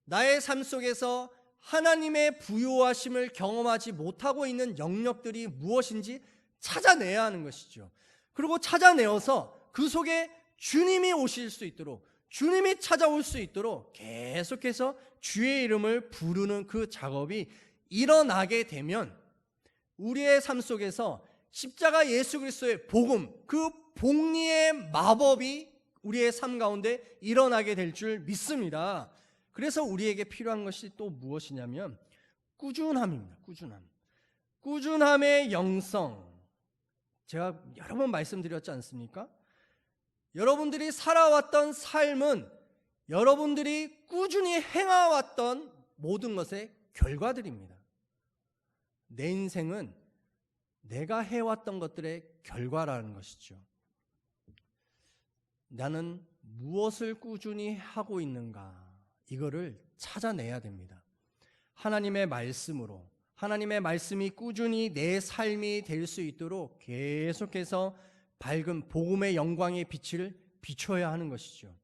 나의 삶 속에서 하나님의 부요하심을 경험하지 못하고 있는 영역들이 무엇인지 찾아내야 하는 것이죠. 그리고 찾아내어서 그 속에 주님이 오실 수 있도록, 주님이 찾아올 수 있도록 계속해서 주의 이름을 부르는 그 작업이 일어나게 되면 우리의 삶 속에서 십자가 예수 그리스도의 복음, 그 복리의 마법이 우리의 삶 가운데 일어나게 될 줄 믿습니다. 그래서 우리에게 필요한 것이 또 무엇이냐면 꾸준함입니다. 꾸준함의 영성. 제가 여러 번 말씀드렸지 않습니까? 여러분들이 살아왔던 삶은 여러분들이 꾸준히 행해왔던 모든 것의 결과들입니다. 내 인생은 내가 해왔던 것들의 결과라는 것이죠. 나는 무엇을 꾸준히 하고 있는가? 이거를 찾아내야 됩니다. 하나님의 말씀으로, 하나님의 말씀이 꾸준히 내 삶이 될 수 있도록 계속해서 밝은 복음의 영광의 빛을 비춰야 하는 것이죠.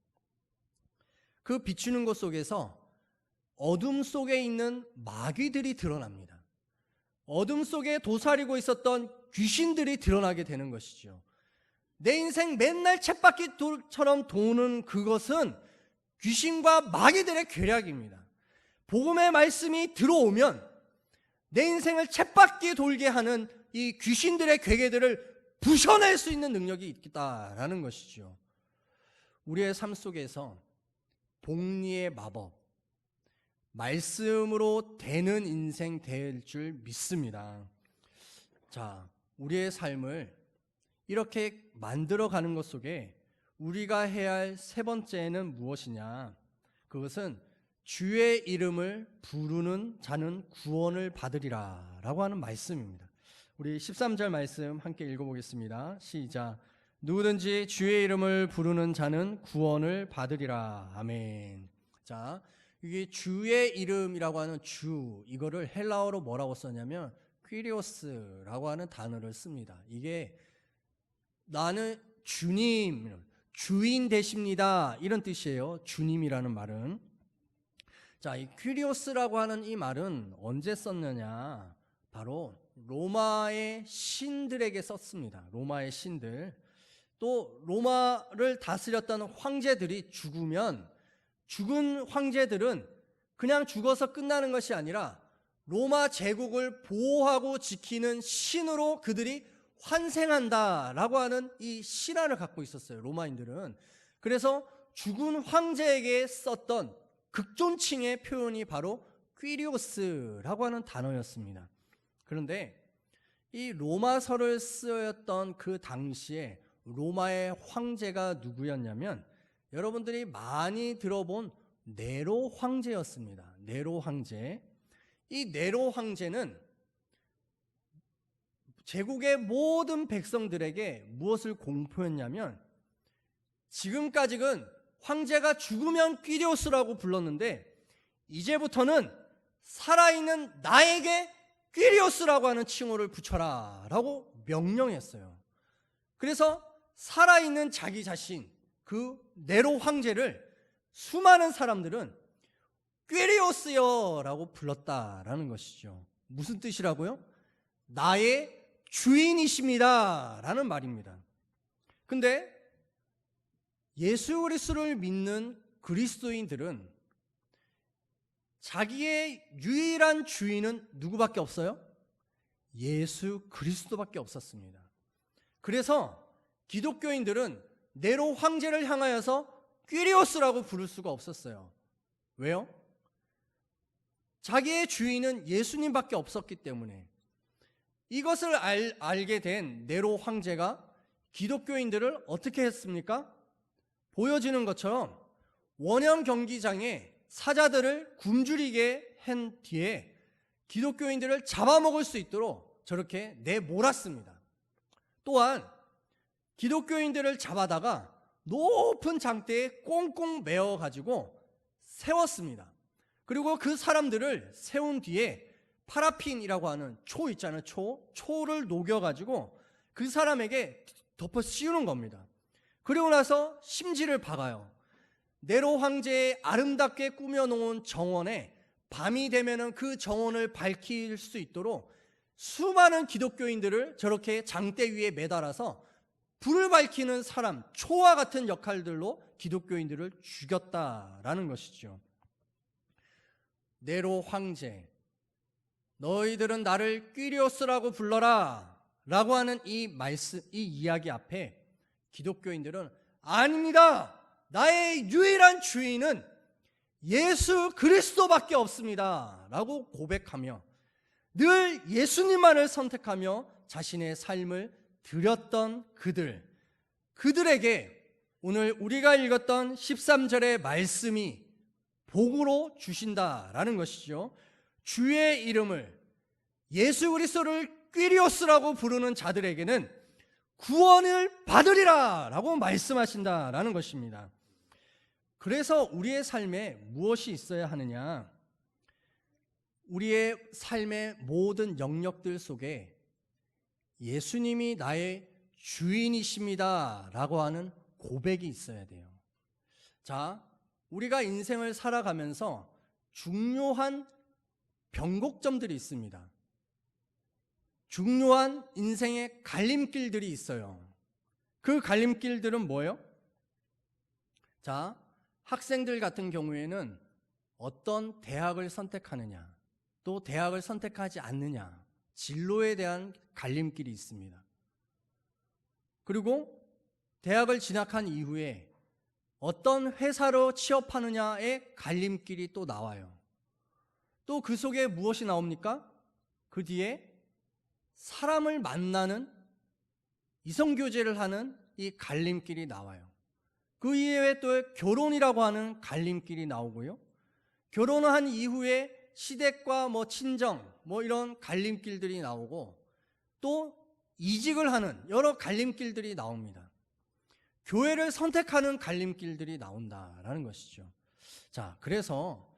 그 비추는 것 속에서 어둠 속에 있는 마귀들이 드러납니다. 어둠 속에 도사리고 있었던 귀신들이 드러나게 되는 것이죠. 내 인생 맨날 쳇바퀴처럼 도는 그것은 귀신과 마귀들의 계략입니다. 복음의 말씀이 들어오면 내 인생을 쳇바퀴 돌게 하는 이 귀신들의 괴계들을 부셔낼 수 있는 능력이 있다라는 것이죠. 우리의 삶 속에서 복리의 마법, 말씀으로 되는 인생 될 줄 믿습니다. 자, 우리의 삶을 이렇게 만들어가는 것 속에 우리가 해야 할 세 번째는 무엇이냐? 그것은 주의 이름을 부르는 자는 구원을 받으리라 라고 하는 말씀입니다. 우리 13절 말씀 함께 읽어보겠습니다. 시작. 누구든지 주의 이름을 부르는 자는 구원을 받으리라. 아멘. 자, 이게 주의 이름이라고 하는 주, 이거를 헬라어로 뭐라고 썼냐면 퀴리오스라고 하는 단어를 씁니다. 이게 나는 주님, 주인 되십니다, 이런 뜻이에요. 주님이라는 말은. 자, 이 퀴리오스라고 하는 이 말은 언제 썼느냐? 바로 로마의 신들에게 썼습니다. 로마의 신들. 또 로마를 다스렸던 황제들이 죽으면 죽은 황제들은 그냥 죽어서 끝나는 것이 아니라 로마 제국을 보호하고 지키는 신으로 그들이 환생한다라고 하는 이 신화를 갖고 있었어요. 로마인들은. 그래서 죽은 황제에게 썼던 극존칭의 표현이 바로 퀴리오스라고 하는 단어였습니다. 그런데 이 로마서를 쓰였던 그 당시에 로마의 황제가 누구였냐면 여러분들이 많이 들어본 네로 황제였습니다. 네로 황제. 이 네로 황제는 제국의 모든 백성들에게 무엇을 공포했냐면 지금까지는 황제가 죽으면 퀴리오스라고 불렀는데 이제부터는 살아있는 나에게 퀴리오스라고 하는 칭호를 붙여라 라고 명령했어요. 그래서 살아있는 자기 자신, 그 네로 황제를 수많은 사람들은 퀴리오스여 라고 불렀다라는 것이죠. 무슨 뜻이라고요? 나의 주인이십니다 라는 말입니다. 근데 예수 그리스도를 믿는 그리스도인들은 자기의 유일한 주인은 누구밖에 없어요? 예수 그리스도밖에 없었습니다. 그래서 기독교인들은 네로 황제를 향하여서 퀴리오스라고 부를 수가 없었어요. 왜요? 자기의 주인은 예수님밖에 없었기 때문에. 이것을 알게 된 네로 황제가 기독교인들을 어떻게 했습니까? 보여지는 것처럼 원형 경기장에 사자들을 굶주리게 한 뒤에 기독교인들을 잡아먹을 수 있도록 저렇게 내몰았습니다. 또한 기독교인들을 잡아다가 높은 장대에 꽁꽁 메어가지고 세웠습니다. 그리고 그 사람들을 세운 뒤에 파라핀이라고 하는 초 있잖아요. 초를 녹여가지고 그 사람에게 덮어 씌우는 겁니다. 그리고 나서 심지를 박아요. 네로 황제의 아름답게 꾸며놓은 정원에 밤이 되면은 그 정원을 밝힐 수 있도록 수많은 기독교인들을 저렇게 장대 위에 매달아서 불을 밝히는 사람, 초와 같은 역할들로 기독교인들을 죽였다라는 것이죠. 네로 황제, 너희들은 나를 퀴리오스라고 불러라 라고 하는 이 이야기 앞에 기독교인들은 아닙니다. 나의 유일한 주인은 예수 그리스도밖에 없습니다 라고 고백하며 늘 예수님만을 선택하며 자신의 삶을 드렸던 그들에게 오늘 우리가 읽었던 13절의 말씀이 복으로 주신다라는 것이죠. 주의 이름을 예수 그리스도를 퀴리오스라고 부르는 자들에게는 구원을 받으리라 라고 말씀하신다라는 것입니다. 그래서 우리의 삶에 무엇이 있어야 하느냐? 우리의 삶의 모든 영역들 속에 예수님이 나의 주인이십니다 라고 하는 고백이 있어야 돼요. 자, 우리가 인생을 살아가면서 중요한 변곡점들이 있습니다. 중요한 인생의 갈림길들이 있어요. 그 갈림길들은 뭐예요? 자, 학생들 같은 경우에는 어떤 대학을 선택하느냐, 또 대학을 선택하지 않느냐, 진로에 대한 갈림길이 있습니다. 그리고 대학을 진학한 이후에 어떤 회사로 취업하느냐의 갈림길이 또 나와요. 또 그 속에 무엇이 나옵니까? 그 뒤에 사람을 만나는 이성교제를 하는 이 갈림길이 나와요. 그 이외에 또 결혼이라고 하는 갈림길이 나오고요. 결혼을 한 이후에 시댁과 친정 이런 갈림길들이 나오고 또 이직을 하는 여러 갈림길들이 나옵니다. 교회를 선택하는 갈림길들이 나온다라는 것이죠. 자, 그래서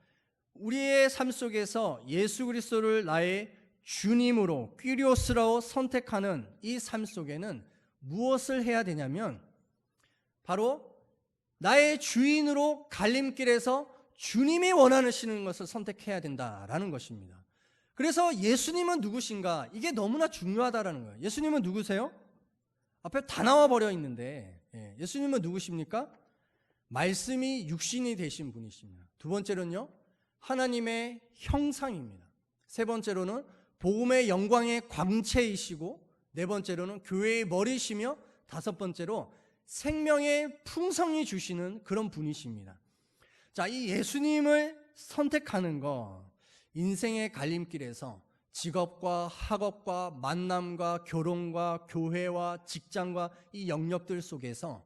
우리의 삶 속에서 예수 그리스도를 나의 주님으로 퀴리오스로 선택하는 이 삶 속에는 무엇을 해야 되냐면 바로 나의 주인으로 갈림길에서 주님이 원하시는 것을 선택해야 된다라는 것입니다. 그래서 예수님은 누구신가? 이게 너무나 중요하다라는 거예요. 예수님은 누구세요? 앞에 다 나와버려 있는데 예수님은 누구십니까? 말씀이 육신이 되신 분이십니다. 두 번째로는요, 하나님의 형상입니다. 세 번째로는 복음의 영광의 광채이시고, 네 번째로는 교회의 머리시며, 다섯 번째로 생명의 풍성이 주시는 그런 분이십니다. 자, 이 예수님을 선택하는 거, 인생의 갈림길에서 직업과 학업과 만남과 결혼과 교회와 직장과 이 영역들 속에서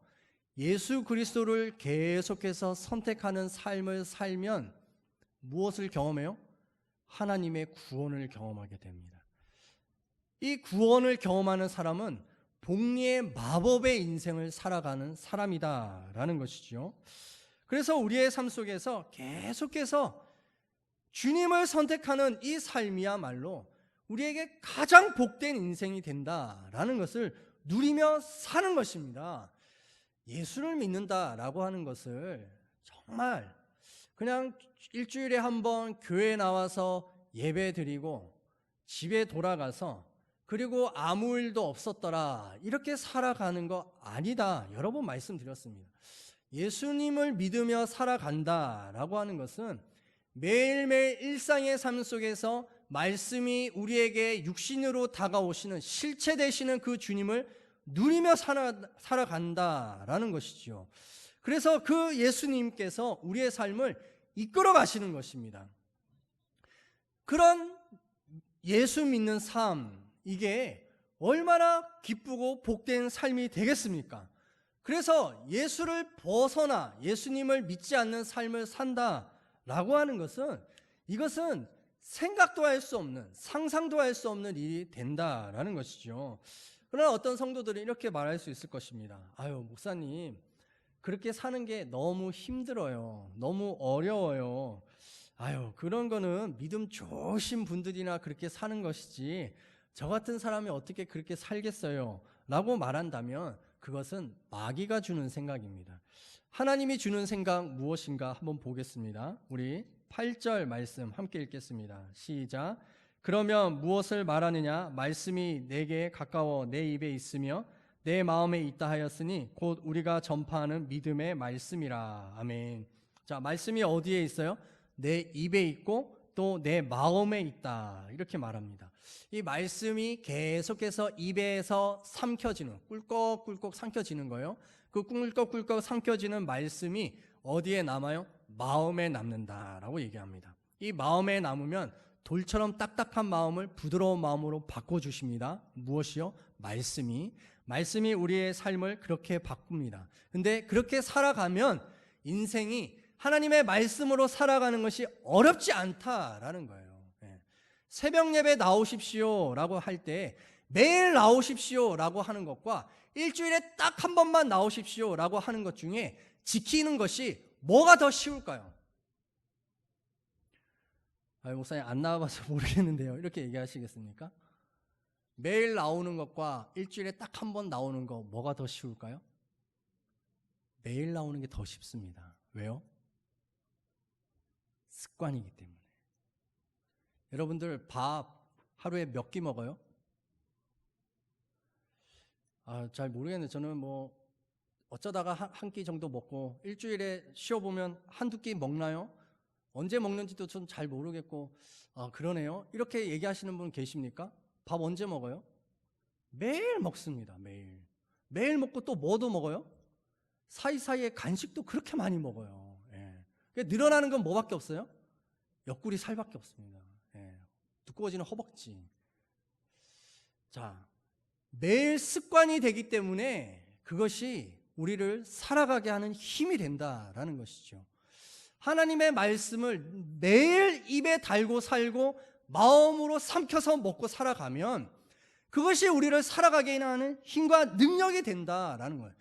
예수 그리스도를 계속해서 선택하는 삶을 살면 무엇을 경험해요? 하나님의 구원을 경험하게 됩니다. 이 구원을 경험하는 사람은 복리의 마법의 인생을 살아가는 사람이다라는 것이죠. 그래서 우리의 삶 속에서 계속해서 주님을 선택하는 이 삶이야말로 우리에게 가장 복된 인생이 된다라는 것을 누리며 사는 것입니다. 예수를 믿는다라고 하는 것을 정말 그냥 일주일에 한 번 교회에 나와서 예배 드리고 집에 돌아가서 그리고 아무 일도 없었더라 이렇게 살아가는 거 아니다. 여러 번 말씀드렸습니다. 예수님을 믿으며 살아간다라고 하는 것은 매일매일 일상의 삶 속에서 말씀이 우리에게 육신으로 다가오시는 실체 되시는 그 주님을 누리며 살아간다라는 것이죠. 그래서 그 예수님께서 우리의 삶을 이끌어 가시는 것입니다. 그런 예수 믿는 삶, 이게 얼마나 기쁘고 복된 삶이 되겠습니까? 그래서 예수를 벗어나 예수님을 믿지 않는 삶을 산다라고 하는 것은 이것은 생각도 할 수 없는, 상상도 할 수 없는 일이 된다라는 것이죠. 그러나 어떤 성도들은 이렇게 말할 수 있을 것입니다. 아유, 목사님, 그렇게 사는 게 너무 힘들어요. 너무 어려워요. 아유, 그런 거는 믿음 좋으신 분들이나 그렇게 사는 것이지 저 같은 사람이 어떻게 그렇게 살겠어요? 라고 말한다면 그것은 마귀가 주는 생각입니다. 하나님이 주는 생각 무엇인가 한번 보겠습니다. 우리 8절 말씀 함께 읽겠습니다. 시작. 그러면 무엇을 말하느냐? 말씀이 내게 가까워 내 입에 있으며 내 마음에 있다 하였으니 곧 우리가 전파하는 믿음의 말씀이라. 아멘. 자, 말씀이 어디에 있어요? 내 입에 있고 또 내 마음에 있다. 이렇게 말합니다. 이 말씀이 계속해서 입에서 삼켜지는, 꿀꺽꿀꺽 삼켜지는 거예요. 그 꿀꺽꿀꺽 삼켜지는 말씀이 어디에 남아요? 마음에 남는다라고 얘기합니다. 이 마음에 남으면 돌처럼 딱딱한 마음을 부드러운 마음으로 바꿔주십니다. 무엇이요? 말씀이 우리의 삶을 그렇게 바꿉니다. 근데 그렇게 살아가면 인생이 하나님의 말씀으로 살아가는 것이 어렵지 않다라는 거예요. 새벽 예배 나오십시오 라고 할 때 매일 나오십시오 라고 하는 것과 일주일에 딱 한 번만 나오십시오 라고 하는 것 중에 지키는 것이 뭐가 더 쉬울까요? 목사님 안 나와봐서 모르겠는데요. 이렇게 얘기하시겠습니까? 매일 나오는 것과 일주일에 딱 한 번 나오는 거 뭐가 더 쉬울까요? 매일 나오는 게 더 쉽습니다. 왜요? 습관이기 때문에. 여러분들 밥 하루에 몇 끼 먹어요? 잘 모르겠는데 저는 뭐 어쩌다가 한 끼 정도 먹고 일주일에 쉬어보면 한두 끼 먹나요? 언제 먹는지도 좀 잘 모르겠고 그러네요. 이렇게 얘기하시는 분 계십니까? 밥 언제 먹어요? 매일 먹습니다. 매일 먹고 또 뭐도 먹어요? 사이사이에 간식도 그렇게 많이 먹어요. 늘어나는 건 뭐밖에 없어요? 옆구리 살밖에 없습니다. 두꺼워지는 허벅지. 자, 매일 습관이 되기 때문에 그것이 우리를 살아가게 하는 힘이 된다라는 것이죠. 하나님의 말씀을 매일 입에 달고 살고 마음으로 삼켜서 먹고 살아가면 그것이 우리를 살아가게 하는 힘과 능력이 된다라는 거예요.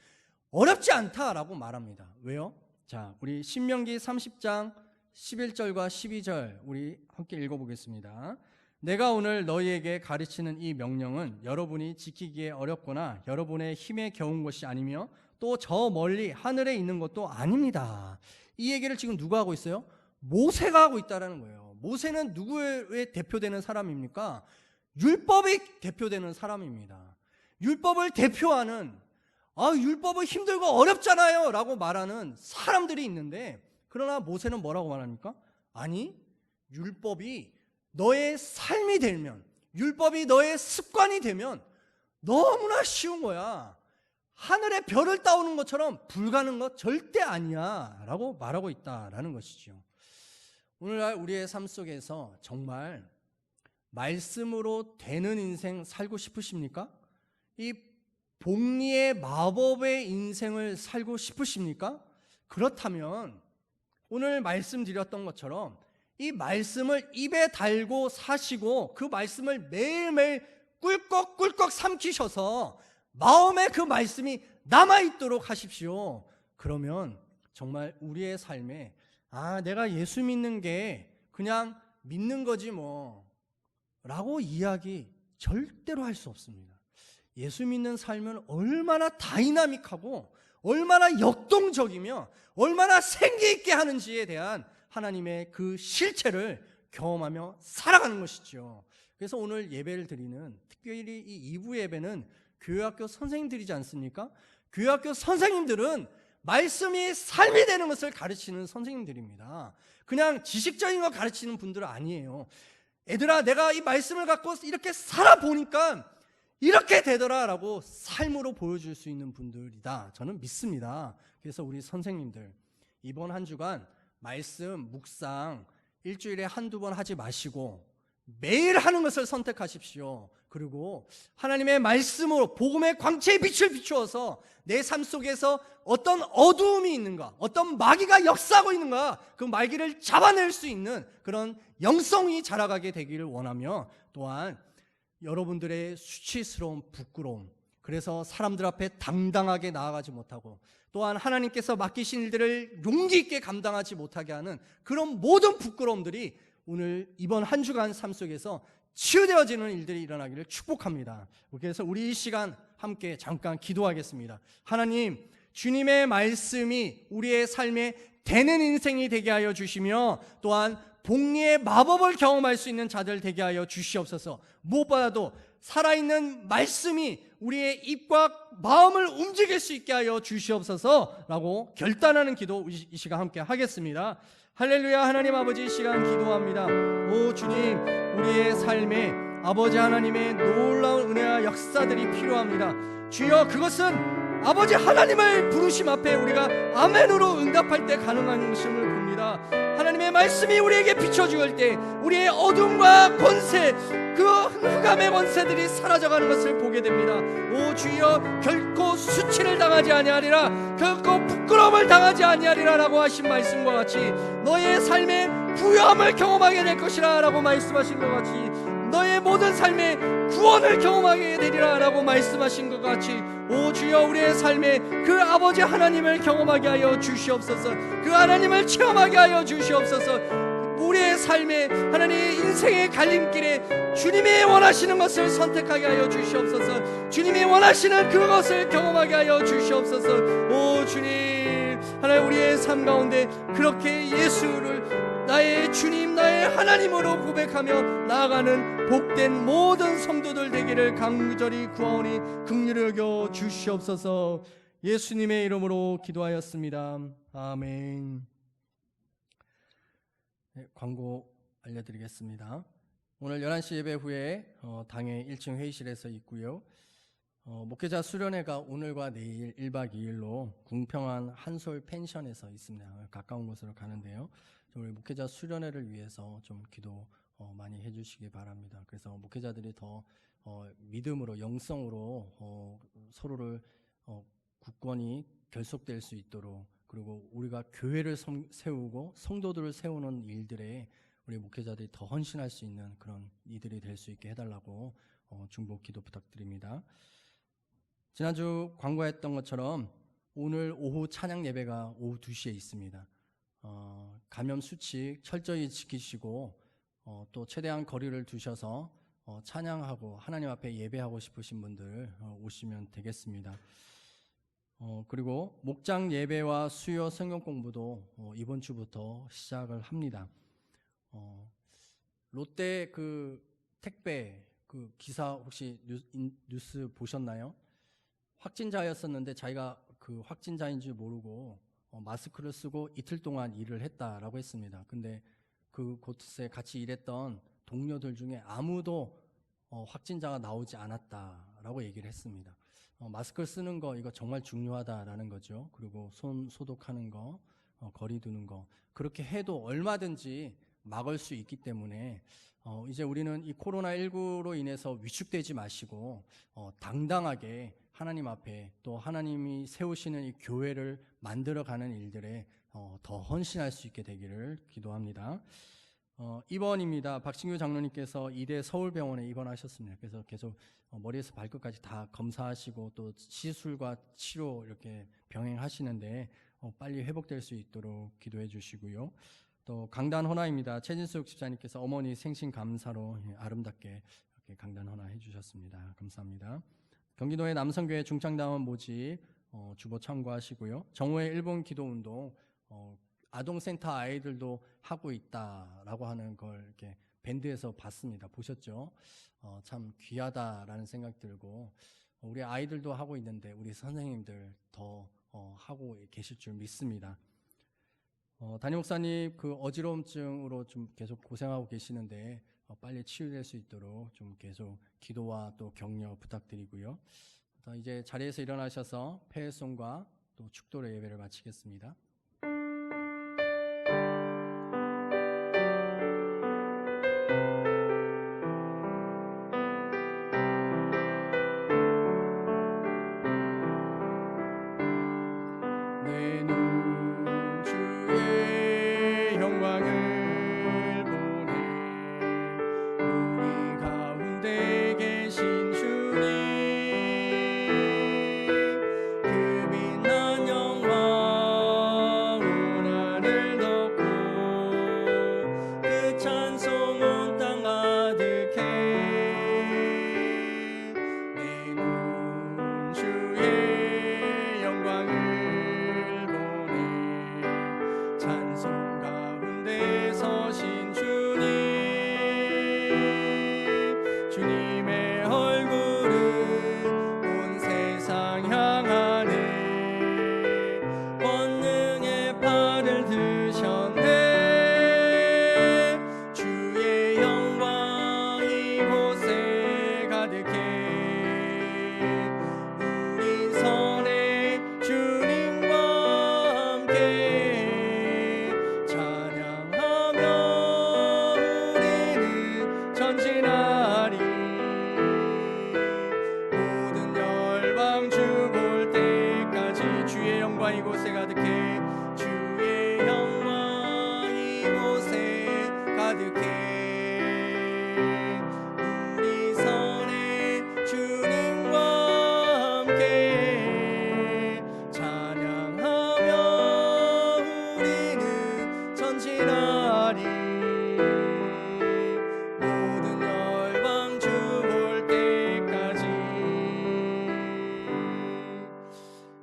어렵지 않다라고 말합니다. 왜요? 자, 우리 신명기 30장 11절과 12절 우리 함께 읽어보겠습니다. 내가 오늘 너희에게 가르치는 이 명령은 여러분이 지키기에 어렵거나 여러분의 힘에 겨운 것이 아니며 또 저 멀리 하늘에 있는 것도 아닙니다. 이 얘기를 지금 누가 하고 있어요? 모세가 하고 있다는 거예요. 모세는 누구의 대표되는 사람입니까? 율법이 대표되는 사람입니다. 율법을 대표하는 율법은 힘들고 어렵잖아요 라고 말하는 사람들이 있는데 그러나 모세는 뭐라고 말합니까? 아니, 율법이 너의 삶이 되면, 율법이 너의 습관이 되면 너무나 쉬운 거야. 하늘에 별을 따오는 것처럼 불가능한 것 절대 아니야 라고 말하고 있다라는 것이죠. 오늘날 우리의 삶 속에서 정말 말씀으로 되는 인생 살고 싶으십니까? 이 복리의 마법의 인생을 살고 싶으십니까? 그렇다면 오늘 말씀드렸던 것처럼 이 말씀을 입에 달고 사시고 그 말씀을 매일매일 꿀꺽꿀꺽 삼키셔서 마음에 그 말씀이 남아있도록 하십시오. 그러면 정말 우리의 삶에 내가 예수 믿는 게 그냥 믿는 거지 뭐 라고 이야기 절대로 할 수 없습니다. 예수 믿는 삶은 얼마나 다이나믹하고 얼마나 역동적이며 얼마나 생기 있게 하는지에 대한 하나님의 그 실체를 경험하며 살아가는 것이죠. 그래서 오늘 예배를 드리는 특별히 이 2부 예배는 교회학교 선생님들이지 않습니까? 교회학교 선생님들은 말씀이 삶이 되는 것을 가르치는 선생님들입니다. 그냥 지식적인 거 가르치는 분들은 아니에요. 애들아, 내가 이 말씀을 갖고 이렇게 살아보니까 이렇게 되더라 라고 삶으로 보여줄 수 있는 분들이다, 저는 믿습니다. 그래서 우리 선생님들 이번 한 주간 말씀 묵상 일주일에 한두 번 하지 마시고 매일 하는 것을 선택하십시오. 그리고 하나님의 말씀으로 복음의 광채의 빛을 비추어서 내 삶 속에서 어떤 어두움이 있는가, 어떤 마귀가 역사하고 있는가, 그 마귀를 잡아낼 수 있는 그런 영성이 자라가게 되기를 원하며, 또한 여러분들의 수치스러운 부끄러움, 그래서 사람들 앞에 당당하게 나아가지 못하고 또한 하나님께서 맡기신 일들을 용기 있게 감당하지 못하게 하는 그런 모든 부끄러움들이 오늘 이번 한 주간 삶 속에서 치유되어지는 일들이 일어나기를 축복합니다. 그래서 우리 이 시간 함께 잠깐 기도하겠습니다. 하나님, 주님의 말씀이 우리의 삶에 되는 인생이 되게 하여 주시며 또한 복리의 마법을 경험할 수 있는 자들 되게 하여 주시옵소서. 무엇보다도 살아있는 말씀이 우리의 입과 마음을 움직일 수 있게 하여 주시옵소서라고 결단하는 기도 이 시간 함께 하겠습니다. 할렐루야. 하나님 아버지, 이 시간 기도합니다. 오 주님, 우리의 삶에 아버지 하나님의 놀라운 은혜와 역사들이 필요합니다. 주여, 그것은 아버지 하나님을 부르심 앞에 우리가 아멘으로 응답할 때 가능한 것임을 봅니다. 하나님의 말씀이 우리에게 비춰주을 때 우리의 어둠과 권세, 그 흑암의 권세들이 사라져가는 것을 보게 됩니다. 오 주여, 결코 수치를 당하지 아니하리라, 결코 부끄러움을 당하지 아니하리라 라고 하신 말씀과 같이 너의 삶에 부요함을 경험하게 될 것이라 라고 말씀하신 것 같이 너의 모든 삶에 구원을 경험하게 되리라 라고 말씀하신 것 같이 오 주여, 우리의 삶에 그 아버지 하나님을 경험하게 하여 주시옵소서. 그 하나님을 체험하게 하여 주시옵소서. 우리의 삶에 하나님의 인생의 갈림길에 주님이 원하시는 것을 선택하게 하여 주시옵소서. 주님이 원하시는 그것을 경험하게 하여 주시옵소서. 오 주님, 하나님, 우리의 삶 가운데 그렇게 예수를 나의 주님, 나의 하나님으로 고백하며 나아가는 복된 모든 성도들 되기를 간절히 구하오니 긍휼히 여겨 주시옵소서. 예수님의 이름으로 기도하였습니다. 아멘. 네, 광고 알려드리겠습니다. 오늘 11시 예배 후에 당회 1층 회의실에서 있고요. 목회자 수련회가 오늘과 내일 1박 2일로 궁평안 한솔 펜션에서 있습니다. 가까운 곳으로 가는데요. 우리 목회자 수련회를 위해서 좀 기도 많이 해주시기 바랍니다. 그래서 목회자들이 더 믿음으로, 영성으로 서로를 굳건히 결속될 수 있도록, 그리고 우리가 교회를 세우고 성도들을 세우는 일들에 우리 목회자들이 더 헌신할 수 있는 그런 이들이 될 수 있게 해달라고 중보 기도 부탁드립니다. 지난주 광고했던 것처럼 오늘 오후 찬양 예배가 오후 2시에 있습니다. 감염 수칙 철저히 지키시고 또 최대한 거리를 두셔서 찬양하고 하나님 앞에 예배하고 싶으신 분들 오시면 되겠습니다. 그리고 목장 예배와 수요 성경 공부도 이번 주부터 시작을 합니다. 롯데 그 택배 그 기사 혹시 뉴스 보셨나요? 확진자였었는데 자기가 그 확진자인 줄 모르고 마스크를 쓰고 이틀 동안 일을 했다라고 했습니다. 근데 그곳에 같이 일했던 동료들 중에 아무도 확진자가 나오지 않았다라고 얘기를 했습니다. 마스크를 쓰는 거 이거 정말 중요하다라는 거죠. 그리고 손 소독하는 거, 거리 두는 거, 그렇게 해도 얼마든지 막을 수 있기 때문에 이제 우리는 이 코로나19로 인해서 위축되지 마시고 당당하게 하나님 앞에 또 하나님이 세우시는 이 교회를 만들어가는 일들에 더 헌신할 수 있게 되기를 기도합니다. 입원입니다. 박진규 장로님께서 이대 서울병원에 입원하셨습니다. 그래서 계속 머리에서 발끝까지 다 검사하시고 또 시술과 치료 이렇게 병행하시는데 빨리 회복될 수 있도록 기도해 주시고요. 또 강단 헌화입니다. 최진숙 집사님께서 어머니 생신 감사로 아름답게 이렇게 강단 헌화해 주셨습니다. 감사합니다. 경기도의 남성교회 중창다원 모집 주보 참고하시고요. 정오의 일본 기도운동 아동센터 아이들도 하고 있다라고 하는 걸 이렇게 밴드에서 봤습니다. 보셨죠? 참 귀하다라는 생각 들고 우리 아이들도 하고 있는데 우리 선생님들 더 하고 계실 줄 믿습니다. 담임 목사님 그 어지러움증으로 좀 계속 고생하고 계시는데 빨리 치유될 수 있도록 좀 계속 기도와 또 격려 부탁드리고요. 이제 자리에서 일어나셔서 폐회송과 또 축도의 예배를 마치겠습니다. 내 눈 주의 영광을 보네 우리 가운데 계신 주님 그 빛난 영광 은하를 덮고 그 찬송 온 땅 가득해 내 눈 주의 영광을 찬송 가운데 서신 주님 주님의 얼굴은 온 세상 향하네 권능의 팔을 드셨네 주의 영광 이곳에 가득해 우리 선에 주님과 함께 찬양하며 우리는 전진하리 모든 열방 주 볼 때까지 주의 영광 이곳에 가득해 주의 영광 이곳에 가득해 우리 선에 주님과 함께 찬양하며 우리는 전진하리 모든 열방 주 볼 때까지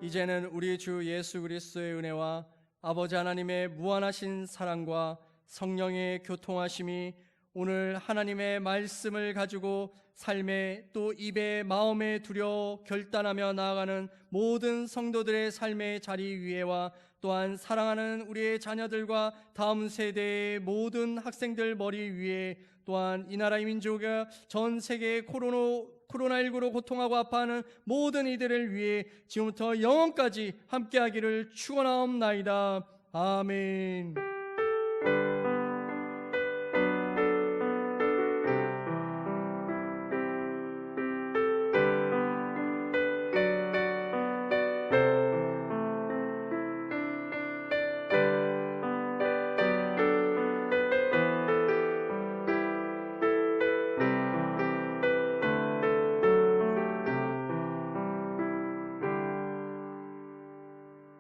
이제는 우리 주 예수 그리스도의 은혜와 아버지 하나님의 무한하신 사랑과 성령의 교통하심이 오늘 하나님의 말씀을 가지고 삶에 또 입에 마음에 두려 결단하며 나아가는 모든 성도들의 삶의 자리 위에와 또한 사랑하는 우리의 자녀들과 다음 세대의 모든 학생들 머리 위에 또한 이 나라의 민족과 전 세계 코로나19로 고통하고 아파하는 모든 이들을 위해 지금부터 영원까지 함께하기를 축원하옵나이다. 아멘.